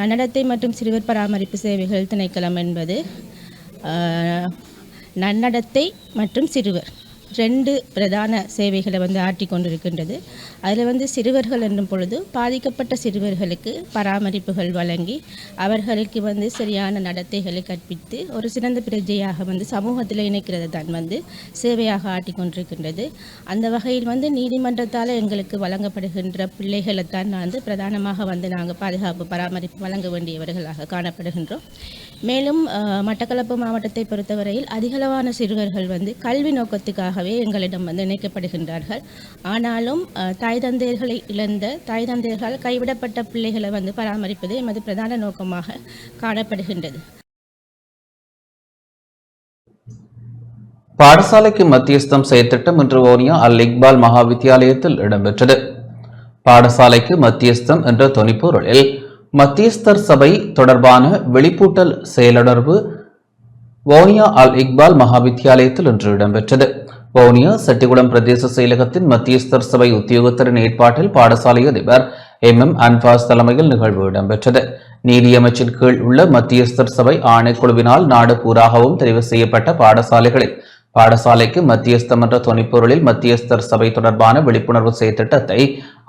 Speaker 13: நன்னடத்தை மற்றும் சிறுவர் பராமரிப்பு சேவைகள் திணைக்களம் என்பது நன்னடத்தை மற்றும் சிறுவர் 2 பிரதான சேவைகளை வந்து ஆற்றி கொண்டிருக்கின்றது. அதில் வந்து சிறுவர்கள் என்னும் பொழுது பாதிக்கப்பட்ட சிறுவர்களுக்கு பராமரிப்புகள் வழங்கி அவர்களுக்கு வந்து சரியான நடத்தைகளை கற்பித்து ஒரு சிறந்த பிரஜையாக வந்து சமூகத்தில் இணைக்கிறது தான் வந்து சேவையாக ஆற்றி கொண்டிருக்கின்றது. அந்த வகையில் வந்து நீதிமன்றத்தால் எங்களுக்கு வழங்கப்படுகின்ற பிள்ளைகளை தான் வந்து பிரதானமாக வந்து நாங்கள் பாதுகாப்பு பராமரிப்பு வழங்க வேண்டியவர்களாக காணப்படுகின்றோம். மேலும் மட்டக்களப்பு மாவட்டத்தை பொறுத்தவரையில் அதிகளவான சிறுவர்கள் வந்து கல்வி நோக்கத்துக்காகவே எங்களிடம் வந்து இணைக்கப்படுகின்றார்கள். ஆனாலும் தாய் தந்தையர்களை இழந்த தாய் தந்தையர்களால் கைவிடப்பட்ட பிள்ளைகளை வந்து பராமரிப்பது எமது பிரதான நோக்கமாக காணப்படுகின்றது.
Speaker 1: பாடசாலைக்கு மத்தியஸ்தம் செயற்திட்டம் இன்று வவுனியா அல் இக்பால் மகா வித்தியாலயத்தில் இடம்பெற்றது. பாடசாலைக்கு மத்தியஸ்தம் என்ற தொனிப்பொருளில் மத்தியஸ்தர் சபை தொடர்பான வெளிப்பூட்டல் செயலுணர்வு வவுனியா அல் இக்பால் மகா வித்தியாலயத்தில் இன்று இடம்பெற்றது. வவுனியா செட்டிகுளம் பிரதேச செயலகத்தின் மத்தியஸ்தர் சபை உத்தியோகத்தரின் ஏற்பாட்டில் பாடசாலை அதிபர் MM அன்பாஸ் தலைமையில் நிகழ்வு இடம்பெற்றது. நீதியமைச்சின் கீழ் உள்ள மத்தியஸ்தர் சபை ஆணைக்குழுவினால் நாடு பூராகவும் தெரிவு செய்யப்பட்ட பாடசாலைகளில் பாடசாலைக்கு மத்தியஸ்தம் என்ற தொனிப்பொருளில் மத்தியஸ்தர் சபை தொடர்பான விழிப்புணர்வு செயற்திட்டத்தை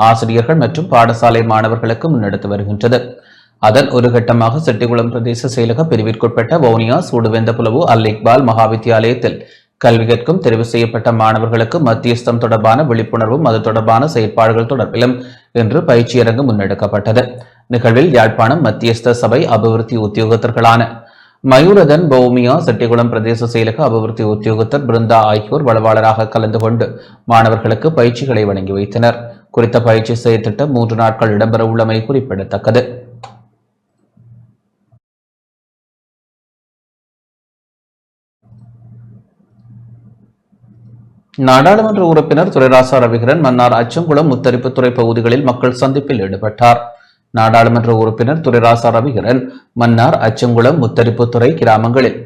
Speaker 1: ஆசிரியர்கள் மற்றும் பாடசாலை மாணவர்களுக்கு முன்னெடுத்து வருகின்றது. அதன் ஒரு கட்டமாக செட்டிகுளம் பிரதேச செயலக பிரிவிற்குட்பட்ட வவுனியா சூடுவேந்தபுலவு அல் இக்பால் மகா வித்தியாலயத்தில் கல்வி கற்கும் தெரிவு செய்யப்பட்ட மாணவர்களுக்கு மத்தியஸ்தம் தொடர்பான விழிப்புணர்வும் அது தொடர்பான செயற்பாடுகள் தொடர்பிலும் இன்று பயிற்சியரங்கு முன்னெடுக்கப்பட்டது. நிகழ்வில் யாழ்ப்பாணம் மத்தியஸ்த சபை அபிவிருத்தி உத்தியோகத்தர்களான மயூரதன் பௌமியா செட்டிகுளம் பிரதேச செயலக அபிவிருத்தி உத்தியோகத்தர் பிருந்தா ஆகியோர் வளவாளராக கலந்து கொண்டு மாணவர்களுக்கு பயிற்சிகளை வழங்கி வைத்தனர். குறித்த பயிற்சி செயற்திட்டம் 3 நாட்கள் இடம்பெற உள்ளமை குறிப்பிடத்தக்கது. நாடாளுமன்ற உறுப்பினர் துரைராசா ரவிகரன் மன்னார் அச்சங்குளம் முத்தரிப்புத்துறை பகுதிகளில் மக்கள் சந்திப்பில் ஈடுபட்டார். நாடாளுமன்ற உறுப்பினர் துரைராசா ரவிகரன் மன்னார் அச்சங்குளம் முத்தரிப்புத்துறை கிராமங்களில்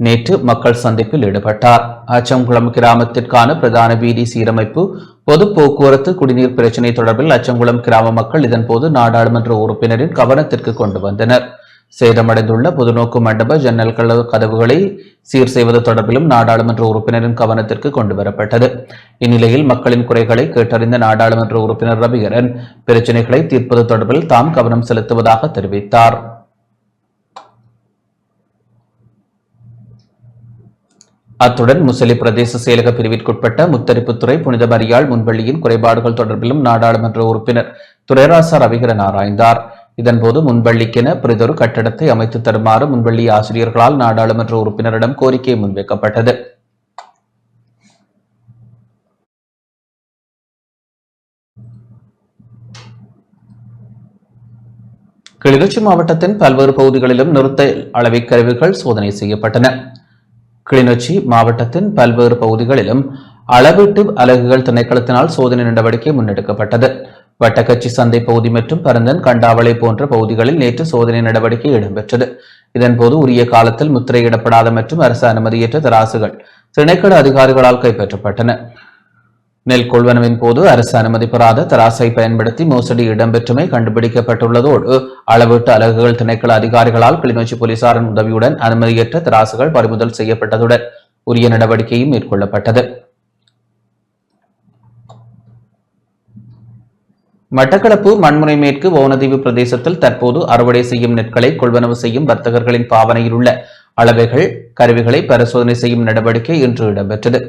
Speaker 1: நேற்று மக்கள் சந்திப்பில் ஈடுபட்டார். அச்சங்குளம் கிராமத்திற்கான பிரதான வீதி சீரமைப்பு, பொது போக்குவரத்து, குடிநீர் பிரச்சினை தொடர்பில் அச்சங்குளம் கிராம மக்கள் இதன்போது நாடாளுமன்ற உறுப்பினரின் கவனத்திற்கு கொண்டு வந்தனர். சேதமடைந்துள்ள பொதுநோக்கு மண்டப ஜன்னல் கதவுகளை சீர் செய்வது தொடர்பிலும் நாடாளுமன்ற உறுப்பினரின் கவனத்திற்கு கொண்டு வரப்பட்டது. இந்நிலையில் மக்களின் குறைகளை கேட்டறிந்த நாடாளுமன்ற உறுப்பினர் ரவிகரன் பிரச்சினைகளை தீர்ப்பது தொடர்பில் தாம் கவனம் செலுத்துவதாக தெரிவித்தார். அத்துடன் முசலி பிரதேச செயலக பிரிவிற்குட்பட்ட முத்தரிப்புத்துறை புனித மரியாள் முன்பள்ளியின் குறைபாடுகள் தொடர்பிலும் நாடாளுமன்ற உறுப்பினர் துரைராசா ரவிகரன் ஆராய்ந்தார். இதன்போது முன்பள்ளிக்கென பிறிதொரு கட்டடத்தை அமைத்து தருமாறு முன்பள்ளி ஆசிரியர்களால் நாடாளுமன்ற உறுப்பினரிடம் கோரிக்கை முன்வைக்கப்பட்டது. கிளிநொச்சி மாவட்டத்தின் பல்வேறு பகுதிகளிலும் நிறுத்த அளவை கருவிகள் சோதனை செய்யப்பட்டன. கிளிநொச்சி மாவட்டத்தின் பல்வேறு பகுதிகளிலும் அளவீட்டு அலகுகள் திணைக்களத்தினால் சோதனை நடவடிக்கை முன்னெடுக்கப்பட்டது. வட்டக்கச்சி சந்தை பகுதி மற்றும் பரந்தன் கண்டாவளை போன்ற பகுதிகளில் நேற்று சோதனை நடவடிக்கை இடம்பெற்றது. இதன்போது உரிய காலத்தில் முத்திரையிடப்படாத மற்றும் அரசு அனுமதியற்ற தராசுகள் திணைக்கள அதிகாரிகளால் கைப்பற்றப்பட்டன. நெல் கொள்வனவின் போது அரசு அனுமதி பெறாத தராசை பயன்படுத்தி மோசடி இடம்பெற்றமை கண்டுபிடிக்கப்பட்டுள்ளதோடு அளவீட்டு அலகுகள் திணைக்கள அதிகாரிகளால் கிளிநொச்சி போலீசாரின் உதவியுடன் அனுமதியற்ற தராசுகள் பறிமுதல் செய்யப்பட்டதுடன் உரிய நடவடிக்கையும் மேற்கொள்ளப்பட்டது. மட்டக்களப்பு மண்முனை மேற்கு வவுனதீவு பிரதேசத்தில் தற்போது அறுவடை செய்யும் நெற்களை கொள்வனவு செய்யும் வர்த்தகர்களின் பாவனையில் உள்ள அளவைகள் கருவிகளை பரிசோதனை செய்யும் நடவடிக்கை இன்று இடம்பெற்றது.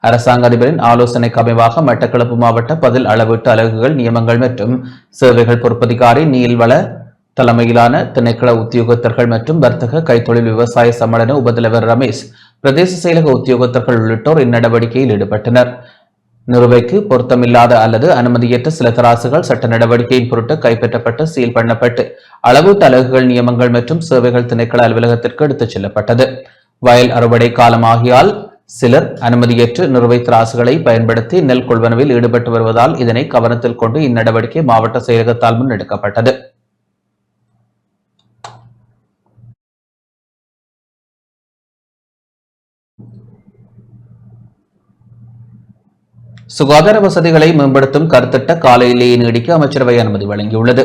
Speaker 1: அரசாங்க அதிபரின் ஆலோசனைக்கு அமைவாக மட்டக்களப்பு மாவட்ட பதில் அளவீட்டு அலகுகள் நியமங்கள் மற்றும் சேவைகள் பொறுப்பதிகாரி நீல்வள தலைமையிலான திணைக்கள உத்தியோகத்தர்கள் மற்றும் வர்த்தக கைத்தொழில் விவசாய சம்மேளன உபதலைவர் ரமேஷ், பிரதேச செயலக உத்தியோகத்தர்கள் உள்ளிட்டோர் இந்நடவடிக்கையில் ஈடுபட்டனர். நிறுவைக்கு பொருத்தமில்லாத அல்லது அனுமதியற்ற சில தராசுகள் சட்ட நடவடிக்கையின் பொருட்டு கைப்பற்றப்பட்டு சீல் பண்ணப்பட்டு அளவீட்டு அலகுகள் நியமங்கள் மற்றும் சேவைகள் திணைக்கள அலுவலகத்திற்கு எடுத்துச் செல்லப்பட்டது. வயல் அறுவடை காலமாகியால் சிலர் அனுமதியற்று நிறுவை திராசுகளை பயன்படுத்தி நெல் கொள்வனவில் ஈடுபட்டு வருவதால் இதனை கவனத்தில் கொண்டு இந்நடவடிக்கை மாவட்ட செயலகத்தால் முன்னெடுக்கப்பட்டது. சுகாதார வசதிகளை மேம்படுத்தும் கருத்திட்ட கால எல்லையை நீடிக்க அமைச்சரவை அனுமதி வழங்கியுள்ளது.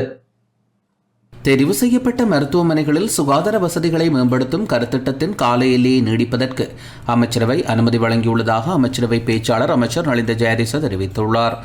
Speaker 1: தெரிவு செய்யப்பட்ட மருத்துவமனைகளில் சுகாதார வசதிகளை மேம்படுத்தும் கருத்திட்டத்தின் கால எல்லையை நீடிப்பதற்கு அமைச்சரவை அனுமதி வழங்கியுள்ளதாக அமைச்சரவை பேச்சாளர் அமைச்சர் நலிந்த ஜெயதிச தெரிவித்துள்ளார்.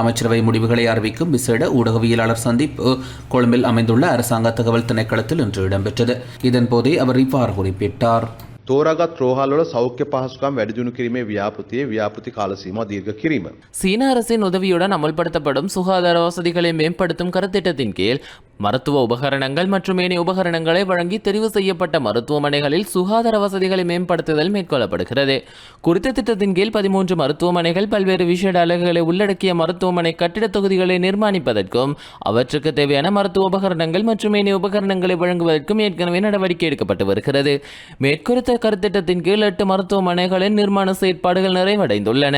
Speaker 1: அமைச்சரவை முடிவுகளை அறிவிக்கும் விசேட ஊடகவியலாளர் சந்திப்பு கொழும்பில் அமைந்துள்ள அரசாங்க தகவல் திணைக்களத்தில் இன்று இடம்பெற்றது. இதன்போதே அவர் இவ்வாறு குறிப்பிட்டார்.
Speaker 2: තෝරාගත් රෝහල්වල සෞඛ්‍ය පහසුකම් වැඩි දියුණු කිරීමේ ව්‍යාපෘතියේ ව්‍යාපෘති කාල සීමාව දීර්ඝ කිරීම.
Speaker 3: சீன அரசின் உதவியுடன் அமல்படுத்தப்படும் சுகாதார வசதிகளை மேம்படுத்தும் கருத்திட்டத்தின் கீழ் மருத்துவ உபகரணங்கள் மற்றும் ஏனைய உபகரணங்களை வழங்கி தெரிவு செய்யப்பட்ட மருத்துவமனைகளில் சுகாதார வசதிகளை மேம்படுத்துதல் மேற்கொள்ளப்படுகிறது. குறித்த திட்டத்தின் கீழ் 13 மருத்துவமனைகள் பல்வேறு விசேட அலகுகளை உள்ளடக்கிய மருத்துவமனை கட்டிடத் தொகுதிகளை நிர்மாணிப்பதற்கும் அவற்றுக்கு தேவையான மருத்துவ உபகரணங்கள் மற்றும் ஏனைய உபகரணங்களை வழங்குவதற்கும் ஏற்கனவே நடவடிக்கை எடுக்கப்பட்டு வருகிறது. மேற்குறித்த கருத்திட்டத்தின் கீழ் 8 மருத்துவமனைகளின் நிர்மாண செயற்பாடுகள் நிறைவடைந்துள்ளன.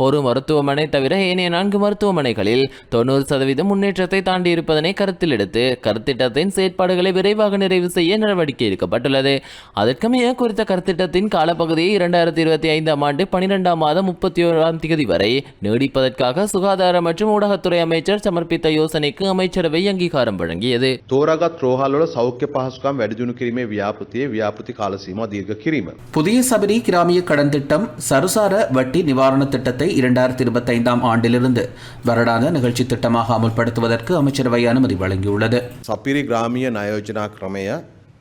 Speaker 3: ஒரு மருத்துவமனை தவிர ஏனைய 4 மருத்துவமனைகளில் 90% முன்னேற்றத்தை தாண்டி இருப்பதனை கருத்தில் எடுத்து கருத்திட்டத்தின் செயற்பாடுகளை விரைவாக நிறைவு செய்ய நடவடிக்கை எடுக்கப்பட்டுள்ளது. அதற்கமைய குறித்த கருத்திட்டத்தின் காலப்பகுதியை 2025 ஆண்டு 12 மாதம் 31 வரை நீடிப்பதற்காக சுகாதார மற்றும் ஊடகத்துறை அமைச்சர் சமர்ப்பித்த யோசனைக்கு அமைச்சரவை அங்கீகாரம் வழங்கியது.
Speaker 2: තෝරාගත් රෝහල්වල සෞඛ්‍ය පහසුකම් වැඩි දියුණු කිරීමේ ව්‍යාපෘතියේ ව්‍යාපෘති කාල සීමාව දීර්ඝ කිරීම.
Speaker 1: புதிய சபரி கிராமிய கடன் திட்டம் சருசார வட்டி நிவாரண திட்டத்தை 2025 ஆண்டிலிருந்து வருடாந்த நிகழ்ச்சி திட்டமாக அமுல்படுத்துவதற்கு அமைச்சரவை அனுமதி வழங்கியுள்ளது.
Speaker 2: සපිරි ග්‍රාමීය ණයෝජනා ක්‍රමය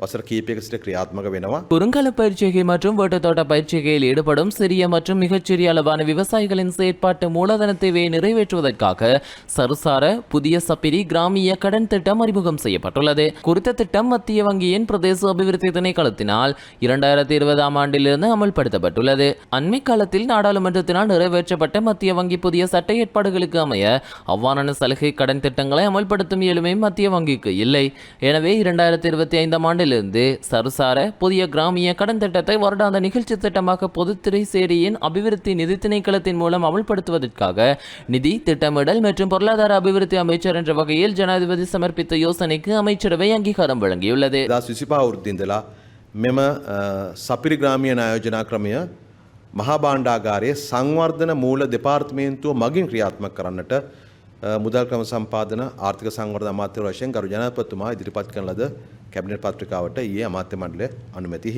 Speaker 2: වසර කීපයක සිට ක්‍රියාත්මක වෙනවා.
Speaker 3: குறுங்கால பயிற்சிகை மற்றும் வீட்டுத்தோட்ட பயிற்சிகையில் ஈடுபடும் சிறிய மற்றும் மிகச்சிறிய அளவான விவசாயிகளின் செயற்பாட்டு மூலதன தேவையை நிறைவேற்றுவதற்காக சருசார புதிய சப்பிரி கிராமிய கடன் திட்டம் அறிமுகம் செய்யப்பட்டுள்ளது. குறித்த திட்டம் மத்திய வங்கியின் பிரதேச அபிவிருத்தி திணைக்களத்தினால் 2020 ஆண்டிலிருந்து அமல்படுத்தப்பட்டுள்ளது. அண்மை காலத்தில் நாடாளுமன்றத்தினால் நிறைவேற்றப்பட்ட மத்திய வங்கி புதிய சட்ட ஏற்பாடுகளுக்கு அமைய அவ்வாறான சலுகை கடன் திட்டங்களை அமல்படுத்தும் இயலுமை மத்திய வங்கிக்கு இல்லை. எனவே 2025 ஆண்டில் சருசார புதிய கிராமிய கடன் திட்டத்தை வருடாந்த நிகழ்ச்சி திட்டமாக பொதுத்துறை சேரியின் அபிவிருத்தி நிதி திணைக்களத்தின் மூலம் அமல்படுத்துவதற்காக நிதி திட்டமிடல் மற்றும் பொருளாதார அபிவிருத்தி அமைச்சர் என்ற வகையில் ஜனாதிபதி சமர்ப்பித்த யோசனைக்கு அமைச்சரவை அங்கீகாரம் வழங்கியுள்ளது.
Speaker 2: 2025 වෘද්දින්දලා මෙම සපිරි ග්‍රාමීය ණයෝජනා ක්‍රමය මහා භාණ්ඩාගාරයේ සංවර්ධන මූල දෙපාර්තමේන්තුව මගින් ක්‍රියාත්මක කරන්නට මුදල් ක්‍රම සම්පාදන ආර්ථික සංවර්ධන අමාත්‍ය වශයෙන් ගරු ජනාධිපතිතුමා ඉදිරිපත් කරන ලද கேபினட் பத்திரிகாவட்ட அமாத்திய மண்டல அனுமதி.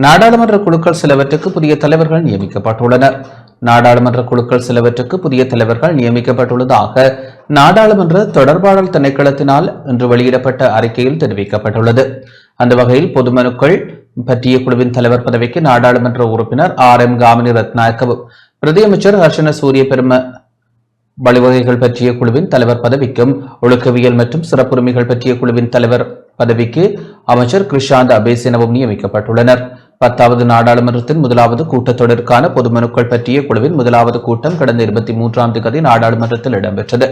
Speaker 1: நாடாளுமன்ற குழுக்கள் சிலவற்றுக்கு புதிய தலைவர்கள் நியமிக்கப்பட்டுள்ளனர். நாடாளுமன்ற குழுக்கள் சிலவற்றுக்கு புதிய தலைவர்கள் நியமிக்கப்பட்டுள்ளதாக நாடாளுமன்ற தொடர்பாடல் திணைக்களத்தினால் இன்று வெளியிடப்பட்ட அறிக்கையில் தெரிவிக்கப்பட்டுள்ளது. அந்த வகையில் பொதுமனுக்கள் பற்றிய குழுவின் தலைவர் பதவிக்கு நாடாளுமன்ற உறுப்பினர் RM காமினி ரத்நாயக்கவும் பிரதியமைச்சர் ஹர்ஷன சூரிய பெரும வழிவகைகள் பற்றிய குழுவின் தலைவர் பதவிக்கும் ஒழுக்கவியல் மற்றும் சிறப்புரிமைகள் பற்றிய குழுவின் தலைவர் பதவிக்கு அமைச்சர் கிருஷாந்த் அபேசினவும் நியமிக்கப்பட்டுள்ளனர். 10வது நாடாளுமன்றத்தின் முதலாவது கூட்டத்தொடருக்கான பொதுமனுக்கள் பற்றிய குழுவின் முதலாவது கூட்டம் கடந்த 23ஆம் தேதி நாடாளுமன்றத்தில் இடம்பெற்றது.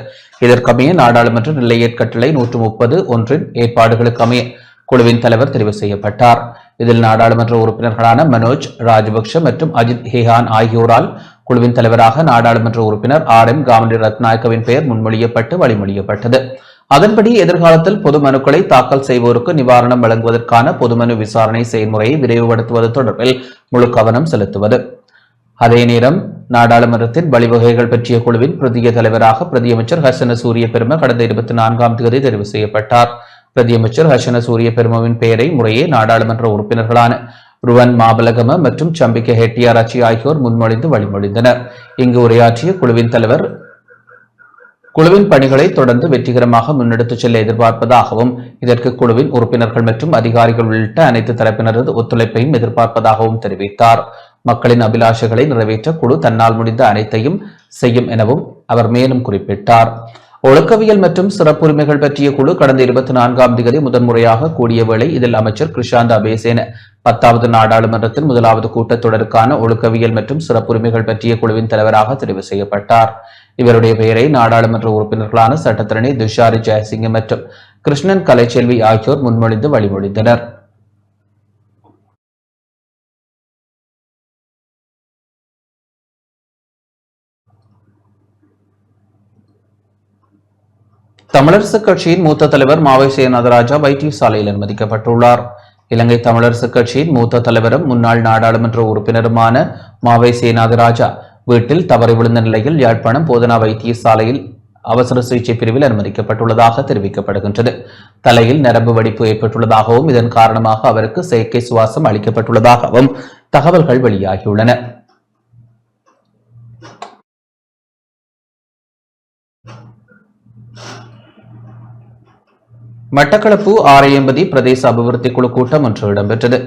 Speaker 1: இதற்கமைய நாடாளுமன்ற நிலையேற்கட்டளை 130 ஏற்பாடுகளுக்கு அமைய குழுவின் தலைவர் தெரிவு செய்யப்பட்டார். இதில் நாடாளுமன்ற உறுப்பினர்களான மனோஜ் ராஜபக்ஷ மற்றும் அஜித் ஹேஹான் ஆகியோரால் குழுவின் தலைவராக நாடாளுமன்ற உறுப்பினர் RM காமினி ரத்நாயக்கவின் பெயர் முன்மொழியப்பட்டு வழிமொழியப்பட்டது. அதன்படி எதிர்காலத்தில் பொது மனுக்களை தாக்கல் செய்வோருக்கு நிவாரணம் வழங்குவதற்கான பொதுமனு விசாரணை செயல்முறையை விரைவுபடுத்துவது தொடர்பில் முழு கவனம் செலுத்துவது. அதே நேரம் நாடாளுமன்றத்தின் வழிவகைகள் பற்றிய குழுவின் புதிய தலைவராக பிரதியமைச்சர் ஹர்ஷன சூரிய பெரும கடந்த 24ஆம் தேதி தெரிவு செய்யப்பட்டார். பிரதியமைச்சர் ஹர்ஷன சூரிய பெருமவின் பெயரை முறையே நாடாளுமன்ற உறுப்பினர்களான ருவன் மாபலகம மற்றும் சம்பிக்க ஹெட்டியாராச்சி ஆகியோர் முன்மொழிந்து வழிமொழிந்தனர். இங்கு உரையாற்றிய குழுவின் தலைவர் குழுவின் பணிகளை தொடர்ந்து வெற்றிகரமாக முன்னெடுத்துச் செல்ல எதிர்பார்ப்பதாகவும் இதற்கு குழுவின் உறுப்பினர்கள் மற்றும் அதிகாரிகள் உள்ளிட்ட அனைத்து தரப்பினரது ஒத்துழைப்பையும் எதிர்பார்ப்பதாகவும் தெரிவித்தார். மக்களின் அபிலாஷைகளை நிறைவேற்ற குழு தன்னால் முடிந்த அனைத்தையும் செய்யும் எனவும் அவர் மேலும் குறிப்பிட்டார். ஒழுக்கவியல் மற்றும் சிறப்புரிமைகள் பற்றிய குழு கடந்த 24ஆம் தேதி முதன்முறையாக கூடிய வேளை இதில் அமைச்சர் கிருஷாந்த் அபேசேன 10வது நாடாளுமன்றத்தின் முதலாவது கூட்டத்தொடருக்கான ஒழுக்கவியல் மற்றும் சிறப்புரிமைகள் பற்றிய குழுவின் தலைவராக தெரிவு செய்யப்பட்டார். இவருடைய பெயரை நாடாளுமன்ற உறுப்பினர்களான சட்டத்தரணி துஷாரி ஜெயசிங்க மற்றும் கிருஷ்ணன் கலைச்செல்வி ஆகியோர் முன்மொழிந்து வழிமொழிந்தனர். தமிழரசுக் கட்சியின் மூத்த தலைவர் மாவை சேனாதராஜா வைத்தியசாலையில் அனுமதிக்கப்பட்டுள்ளார். இலங்கை தமிழரசுக் கட்சியின் மூத்த தலைவரும் முன்னாள் நாடாளுமன்ற உறுப்பினருமான மாவை சேனாதராஜா வீட்டில் தவறி விழுந்த நிலையில் யாழ்ப்பாணம் போதனா வைத்தியசாலையில் அவசர சிகிச்சை பிரிவில் அனுமதிக்கப்பட்டுள்ளதாக தெரிவிக்கப்படுகின்றது. தலையில் நரம்பு வெடிப்பு ஏற்பட்டுள்ளதாகவும் இதன் காரணமாக அவருக்கு செயற்கை சுவாசம் அளிக்கப்பட்டுள்ளதாகவும் தகவல்கள் வெளியாகியுள்ளன. மட்டக்களப்பு ஆரையம்பதி பிரதேச அபிவிருத்தி குழு கூட்டம் ஒன்று இடம்பெற்றது.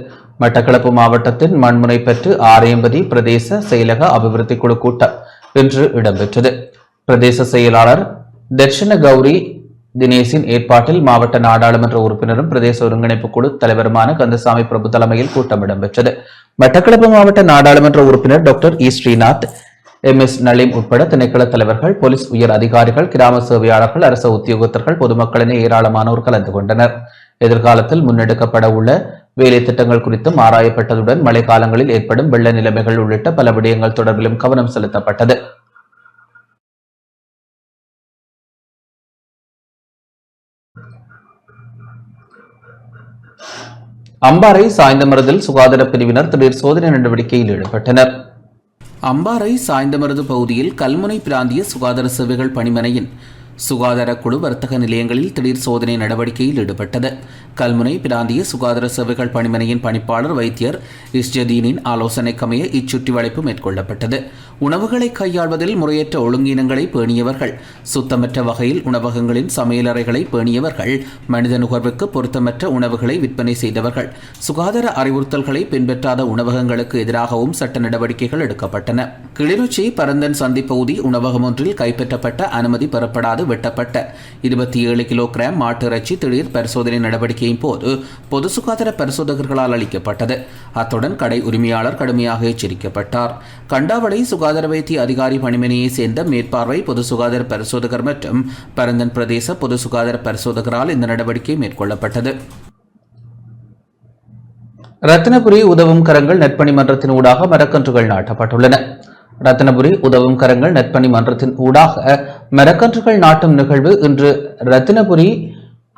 Speaker 1: மட்டக்களப்பு மாவட்டத்தின் மண்முனை பெற்று ஆரையம்பதி பிரதேச செயலக அபிவிருத்தி குழு கூட்டம் இன்று இடம்பெற்றது. பிரதேச செயலாளர் தர்ஷன கௌரி தினேசின் ஏற்பாட்டில் மாவட்ட நாடாளுமன்ற உறுப்பினரும் பிரதேச ஒருங்கிணைப்பு குழு தலைவருமான கந்தசாமி பிரபு தலைமையில் கூட்டம் இடம்பெற்றது. மட்டக்களப்பு மாவட்ட நாடாளுமன்ற உறுப்பினர் டாக்டர் இ ஸ்ரீநாத், MS நலீம் உட்பட திணைக்கள தலைவர்கள், போலீஸ் உயர் அதிகாரிகள், கிராம சேவையாளர்கள், அரசு உத்தியோகத்தர்கள், பொதுமக்கள் என ஏராளமானோர் கலந்து கொண்டனர். எதிர்காலத்தில் முன்னெடுக்கப்பட உள்ள வேலை திட்டங்கள் குறித்தும் ஆராயப்பட்டதுடன் மழை காலங்களில் ஏற்படும் வெள்ள நிலைமைகள் உள்ளிட்ட பல விடயங்கள் தொடர்பிலும் கவனம் செலுத்தப்பட்டது. அம்பாறை சாய்ந்தமருதில் சுகாதார பிரிவினர் திடீர் சோதனை நடவடிக்கையில் ஈடுபட்டனர். அம்பாறை சாய்ந்தமருது பகுதியில் கல்முனை பிராந்திய சுகாதார சேவைகள் பணிமனையின் சுகாதார குழு வர்த்தக நிலையங்களில் திடீர் சோதனை நடவடிக்கையில் ஈடுபட்டது. கல்முனை பிராந்திய சுகாதார சேவைகள் பணிமனையின் பணிப்பாளர் வைத்தியர் இஸ்ஜதீனின் ஆலோசனைக்கமைய இச்சுற்றி வளைப்பு மேற்கொள்ளப்பட்டது. உணவுகளை கையாள்வதில் முறையற்ற ஒழுங்கீனங்களை பேணியவர்கள், சுத்தமற்ற வகையில் உணவகங்களின் சமையலறைகளை பேணியவர்கள், மனித நுகர்வுக்கு பொருத்தமற்ற உணவுகளை விற்பனை செய்தவர்கள், சுகாதார அறிவுறுத்தல்களை பின்பற்றாத உணவகங்களுக்கு எதிராகவும் சட்ட நடவடிக்கைகள் எடுக்கப்பட்டன. கிளிநொச்சி பரந்தன் சந்தி பகுதி உணவகம் ஒன்றில் கைப்பற்றப்பட்ட அனுமதி பெறப்படாது வெட்டப்பட்ட 27 கிலோகிராம் மாட்டு இறைச்சி திடீர் பரிசோதனை நடவடிக்கையின் போது பொது சுகாதார பரிசோதகர்களால் அளிக்கப்பட்டது. அத்துடன் கடை உரிமையாளர் கடுமையாக எச்சரிக்கப்பட்டார். கண்டாவளை சுகாதார வைத்திய அதிகாரி பணிமனையை சேர்ந்த மேற்பார்வை பொது சுகாதார பரிசோதகர் மற்றும் பரந்தன் பிரதேச பொது சுகாதார பரிசோதகரால் இந்த நடவடிக்கை மேற்கொள்ளப்பட்டது. ரத்தினபுரி உதவும் கரங்கள் நெற்பணி மன்றத்தின் ஊடாக மரக்கன்றுகள் நாட்டப்பட்டுள்ளன. ரத்தினபுரி உதவும் கரங்கள் நெற்பணி மன்றத்தின் ஊடாக மரக்கன்றுகள் நாட்டும் நிகழ்வு இன்று ரத்தினபுரி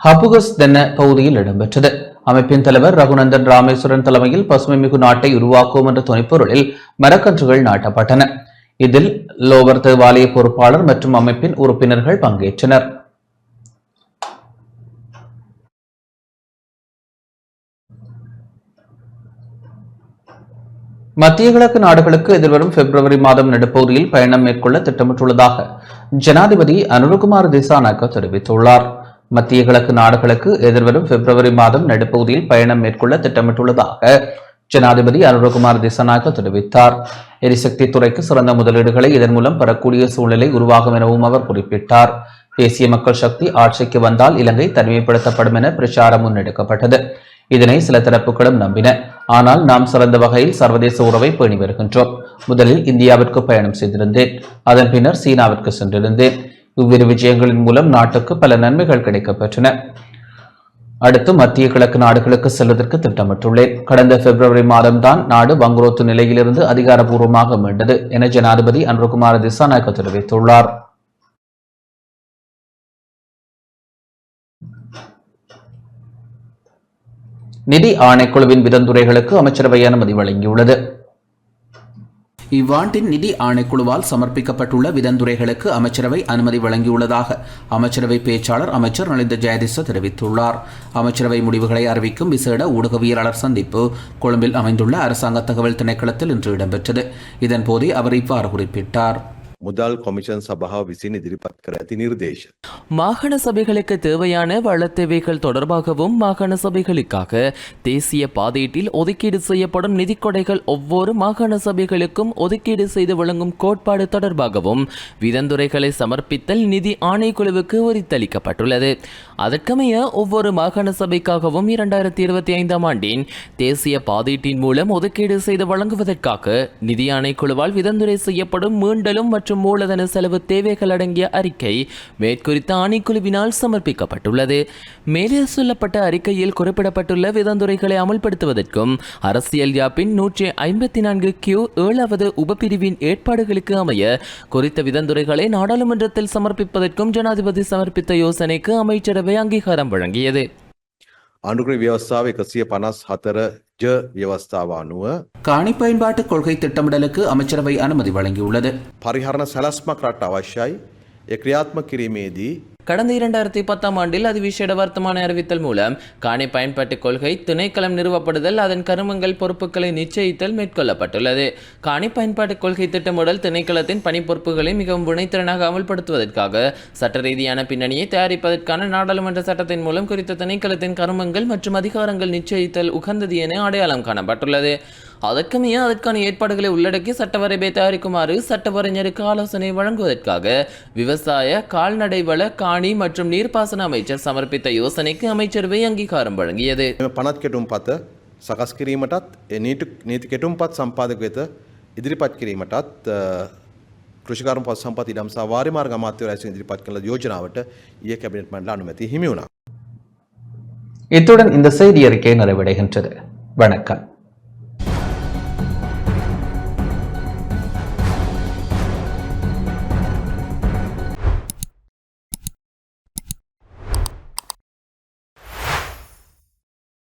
Speaker 1: ஹபுகஸ் தென்ன பகுதியில் இடம்பெற்றது. அமைப்பின் தலைவர் ரகுநந்தன் ராமேஸ்வரன் தலைமையில் பசுமை மிகு நாட்டை உருவாக்குவோம் என்ற துணைப்பொருளில் மரக்கன்றுகள் நாட்டப்பட்டன. இதில் லோவர் தேவாலய பொறுப்பாளர் மற்றும் அமைப்பின் உறுப்பினர்கள் பங்கேற்றனர். மத்திய கிழக்கு நாடுகளுக்கு எதிர்வரும் பிப்ரவரி மாதம் நடுப்பகுதியில் பயணம் மேற்கொள்ள திட்டமிட்டுள்ளதாக ஜனாதிபதி அனுரகுமார் திசாநாயக்க தெரிவித்துள்ளார். மத்திய கிழக்கு நாடுகளுக்கு எதிர்வரும் பிப்ரவரி மாதம் நடுப்பகுதியில் பயணம் மேற்கொள்ள திட்டமிட்டுள்ளதாக ஜனாதிபதி அனுரகுமார் திசாநாயக்க தெரிவித்தார். எரிசக்தி துறைக்கு சிறந்த முதலீடுகளை இதன் மூலம் பெறக்கூடிய சூழ்நிலை உருவாகும் எனவும் அவர் குறிப்பிட்டார். தேசிய மக்கள் சக்தி ஆட்சிக்கு வந்தால் இலங்கை தனிமைப்படுத்தப்படும் என பிரச்சாரம் முன்னெடுக்கப்பட்டது. இதனை சில தரப்புகளும் நம்பின. ஆனால் நாம் சிறந்த வகையில் சர்வதேச உறவை பேணி வருகின்றோம். முதலில் இந்தியாவிற்கு பயணம் செய்திருந்தேன், அதன் பின்னர் சீனாவிற்கு சென்றிருந்தேன். இவ்விரு விஜயங்களின் மூலம் நாட்டுக்கு பல நன்மைகள் கிடைக்கப்பெற்றன. அடுத்து மத்திய கிழக்கு நாடுகளுக்கு செல்வதற்கு திட்டமிட்டுள்ளேன். கடந்த பிப்ரவரி மாதம்தான் நாடு வங்குரோத்து நிலையிலிருந்து அதிகாரப்பூர்வமாக மீண்டது என ஜனாதிபதி அனுரகுமார திசாநாயக்க தெரிவித்துள்ளார். நிதி ஆணைக்குழுவின் விதந்துரைகளுக்கு அமைச்சரவை அனுமதி வழங்கியுள்ளது. இவ்வாண்டின் நிதி ஆணைக்குழுவால் சமர்ப்பிக்கப்பட்டுள்ள விதந்துரைகளுக்கு அமைச்சரவை அனுமதி வழங்கியுள்ளதாக அமைச்சரவை பேச்சாளர் அமைச்சர் நலிந்த ஜெயதிச தெரிவித்துள்ளார். அமைச்சரவை முடிவுகளை அறிவிக்கும் விசேட ஊடகவியலாளர் சந்திப்பு கொழும்பில் அமைந்துள்ள அரசாங்க தகவல் திணைக்களத்தில் இன்று இடம்பெற்றது. இதன்போதே அவர் இவ்வாறு குறிப்பிட்டார்.
Speaker 2: මුදල් කොමිෂන් සභාව විසින් ඉදිරිපත් කර ඇති නිර්දේශ.
Speaker 3: மாகாண சபைகளுக்கு தேவையான வளத் தேவைகள் தொடர்பாகவும் மாகாண சபைகளுக்காக தேசிய பாதீட்டில் ஒதுக்கீடு செய்யப்படும் நிதிக்கொடைகள் ஒவ்வொரு மாகாண சபைகளுக்கும் ஒதுக்கீடு செய்து வழங்கும் கோட்பாடு தொடர்பாகவும் விதந்துரைகளை சமர்ப்பித்தல் நிதி ஆணைக்குழுவுக்கு உரித்தளிக்கப்பட்டுள்ளது. அதற்கமைய ஒவ்வொரு மாகாண சபைக்காகவும் 2025 ஆண்டின் தேசிய பாதீட்டின் மூலம் ஒதுக்கீடு செய்து வழங்குவதற்காக நிதி ஆணைக்குழுவால் விதந்துரை செய்யப்படும் மீண்டலும் மற்றும் மூலதன செலவு தேவைகள் அடங்கிய அறிக்கை மேற்குறித்த ஆணைக்குழுவினால் சமர்ப்பிக்கப்பட்டுள்ளது. மேலே சொல்லப்பட்ட அறிக்கையில் குறிப்பிடப்பட்டுள்ள விதந்துரைகளை அமல்படுத்துவதற்கும் அரசியல் யாப்பின் 154Q 7வது உபப்பிரிவின் ஏற்பாடுகளுக்கு அமைய குறித்த விதந்துரைகளை நாடாளுமன்றத்தில் சமர்ப்பிப்பதற்கும் ஜனாதிபதி சமர்ப்பித்த யோசனைக்கு அமைச்சரவை அங்கீகாரம் வழங்கியது.
Speaker 2: ආණ්ඩුක්‍රම ව්‍යවස්ථාව 154 ජ ව්‍යවස්ථාව අනුව
Speaker 1: காணி பயன்பாட்டு கொள்கை திட்டமிடலுக்கு அமைச்சரவை அனுமதி வழங்கியுள்ளது.
Speaker 2: පරිහරණ සැලැස්මක් රට අවශ්‍යයි. ඒ ක්‍රියාත්මක කිරීමේදී
Speaker 3: கடந்த 2010 ஆண்டில் அதிவிசேட வர்த்தமான அறிவித்தல் மூலம் காணி பயன்பாட்டு கொள்கை திணைக்களம் நிறுவப்படுதல் அதன் கருமங்கள் பொறுப்புகளை நிச்சயித்தல் மேற்கொள்ளப்பட்டுள்ளது. காணி பயன்பாட்டு கொள்கை திட்டமிடல் திணைக்களத்தின் பணி பொறுப்புகளை மிகவும் வினைத்திறனாக அமல்படுத்துவதற்காக சட்ட ரீதியான பின்னணியை தயாரிப்பதற்கான நாடாளுமன்ற சட்டத்தின் மூலம் குறித்த திணைக்களத்தின் கருமங்கள் மற்றும் அதிகாரங்கள் நிச்சயித்தல் உகந்தது என அடையாளம் காணப்பட்டுள்ளது. அதற்குமே அதற்கான ஏற்பாடுகளை உள்ளடக்கி சட்டவரைபை தயாரிக்குமாறு சட்டவரைஞருக்கு ஆலோசனை வழங்குவதற்காக விவசாய கால்நடை வள காணி மற்றும் நீர்ப்பாசன அமைச்சர் சமர்ப்பித்த யோசனைக்கு அமைச்சரவை அங்கீகாரம் வழங்கியது.
Speaker 2: පනත් කෙටුම් පත සකස් කිරීමටත් නීති කෙටුම් පත් සම්පාදක වෙත ඉදිරිපත් කිරීමටත් කෘෂිකර්ම පත් සම්පත් ඉඩම් සහ වාරි මාර්ග අමාත්‍යවරයා විසින් ඉදිරිපත් කළ යෝජනාවට ඊයේ කැබිනට් මණ්ඩල අනුමැතිය හිමි වුණා.
Speaker 1: இத்துடன் இந்த செய்தி அறிக்கை நிறைவடைகின்றது. வணக்கம்.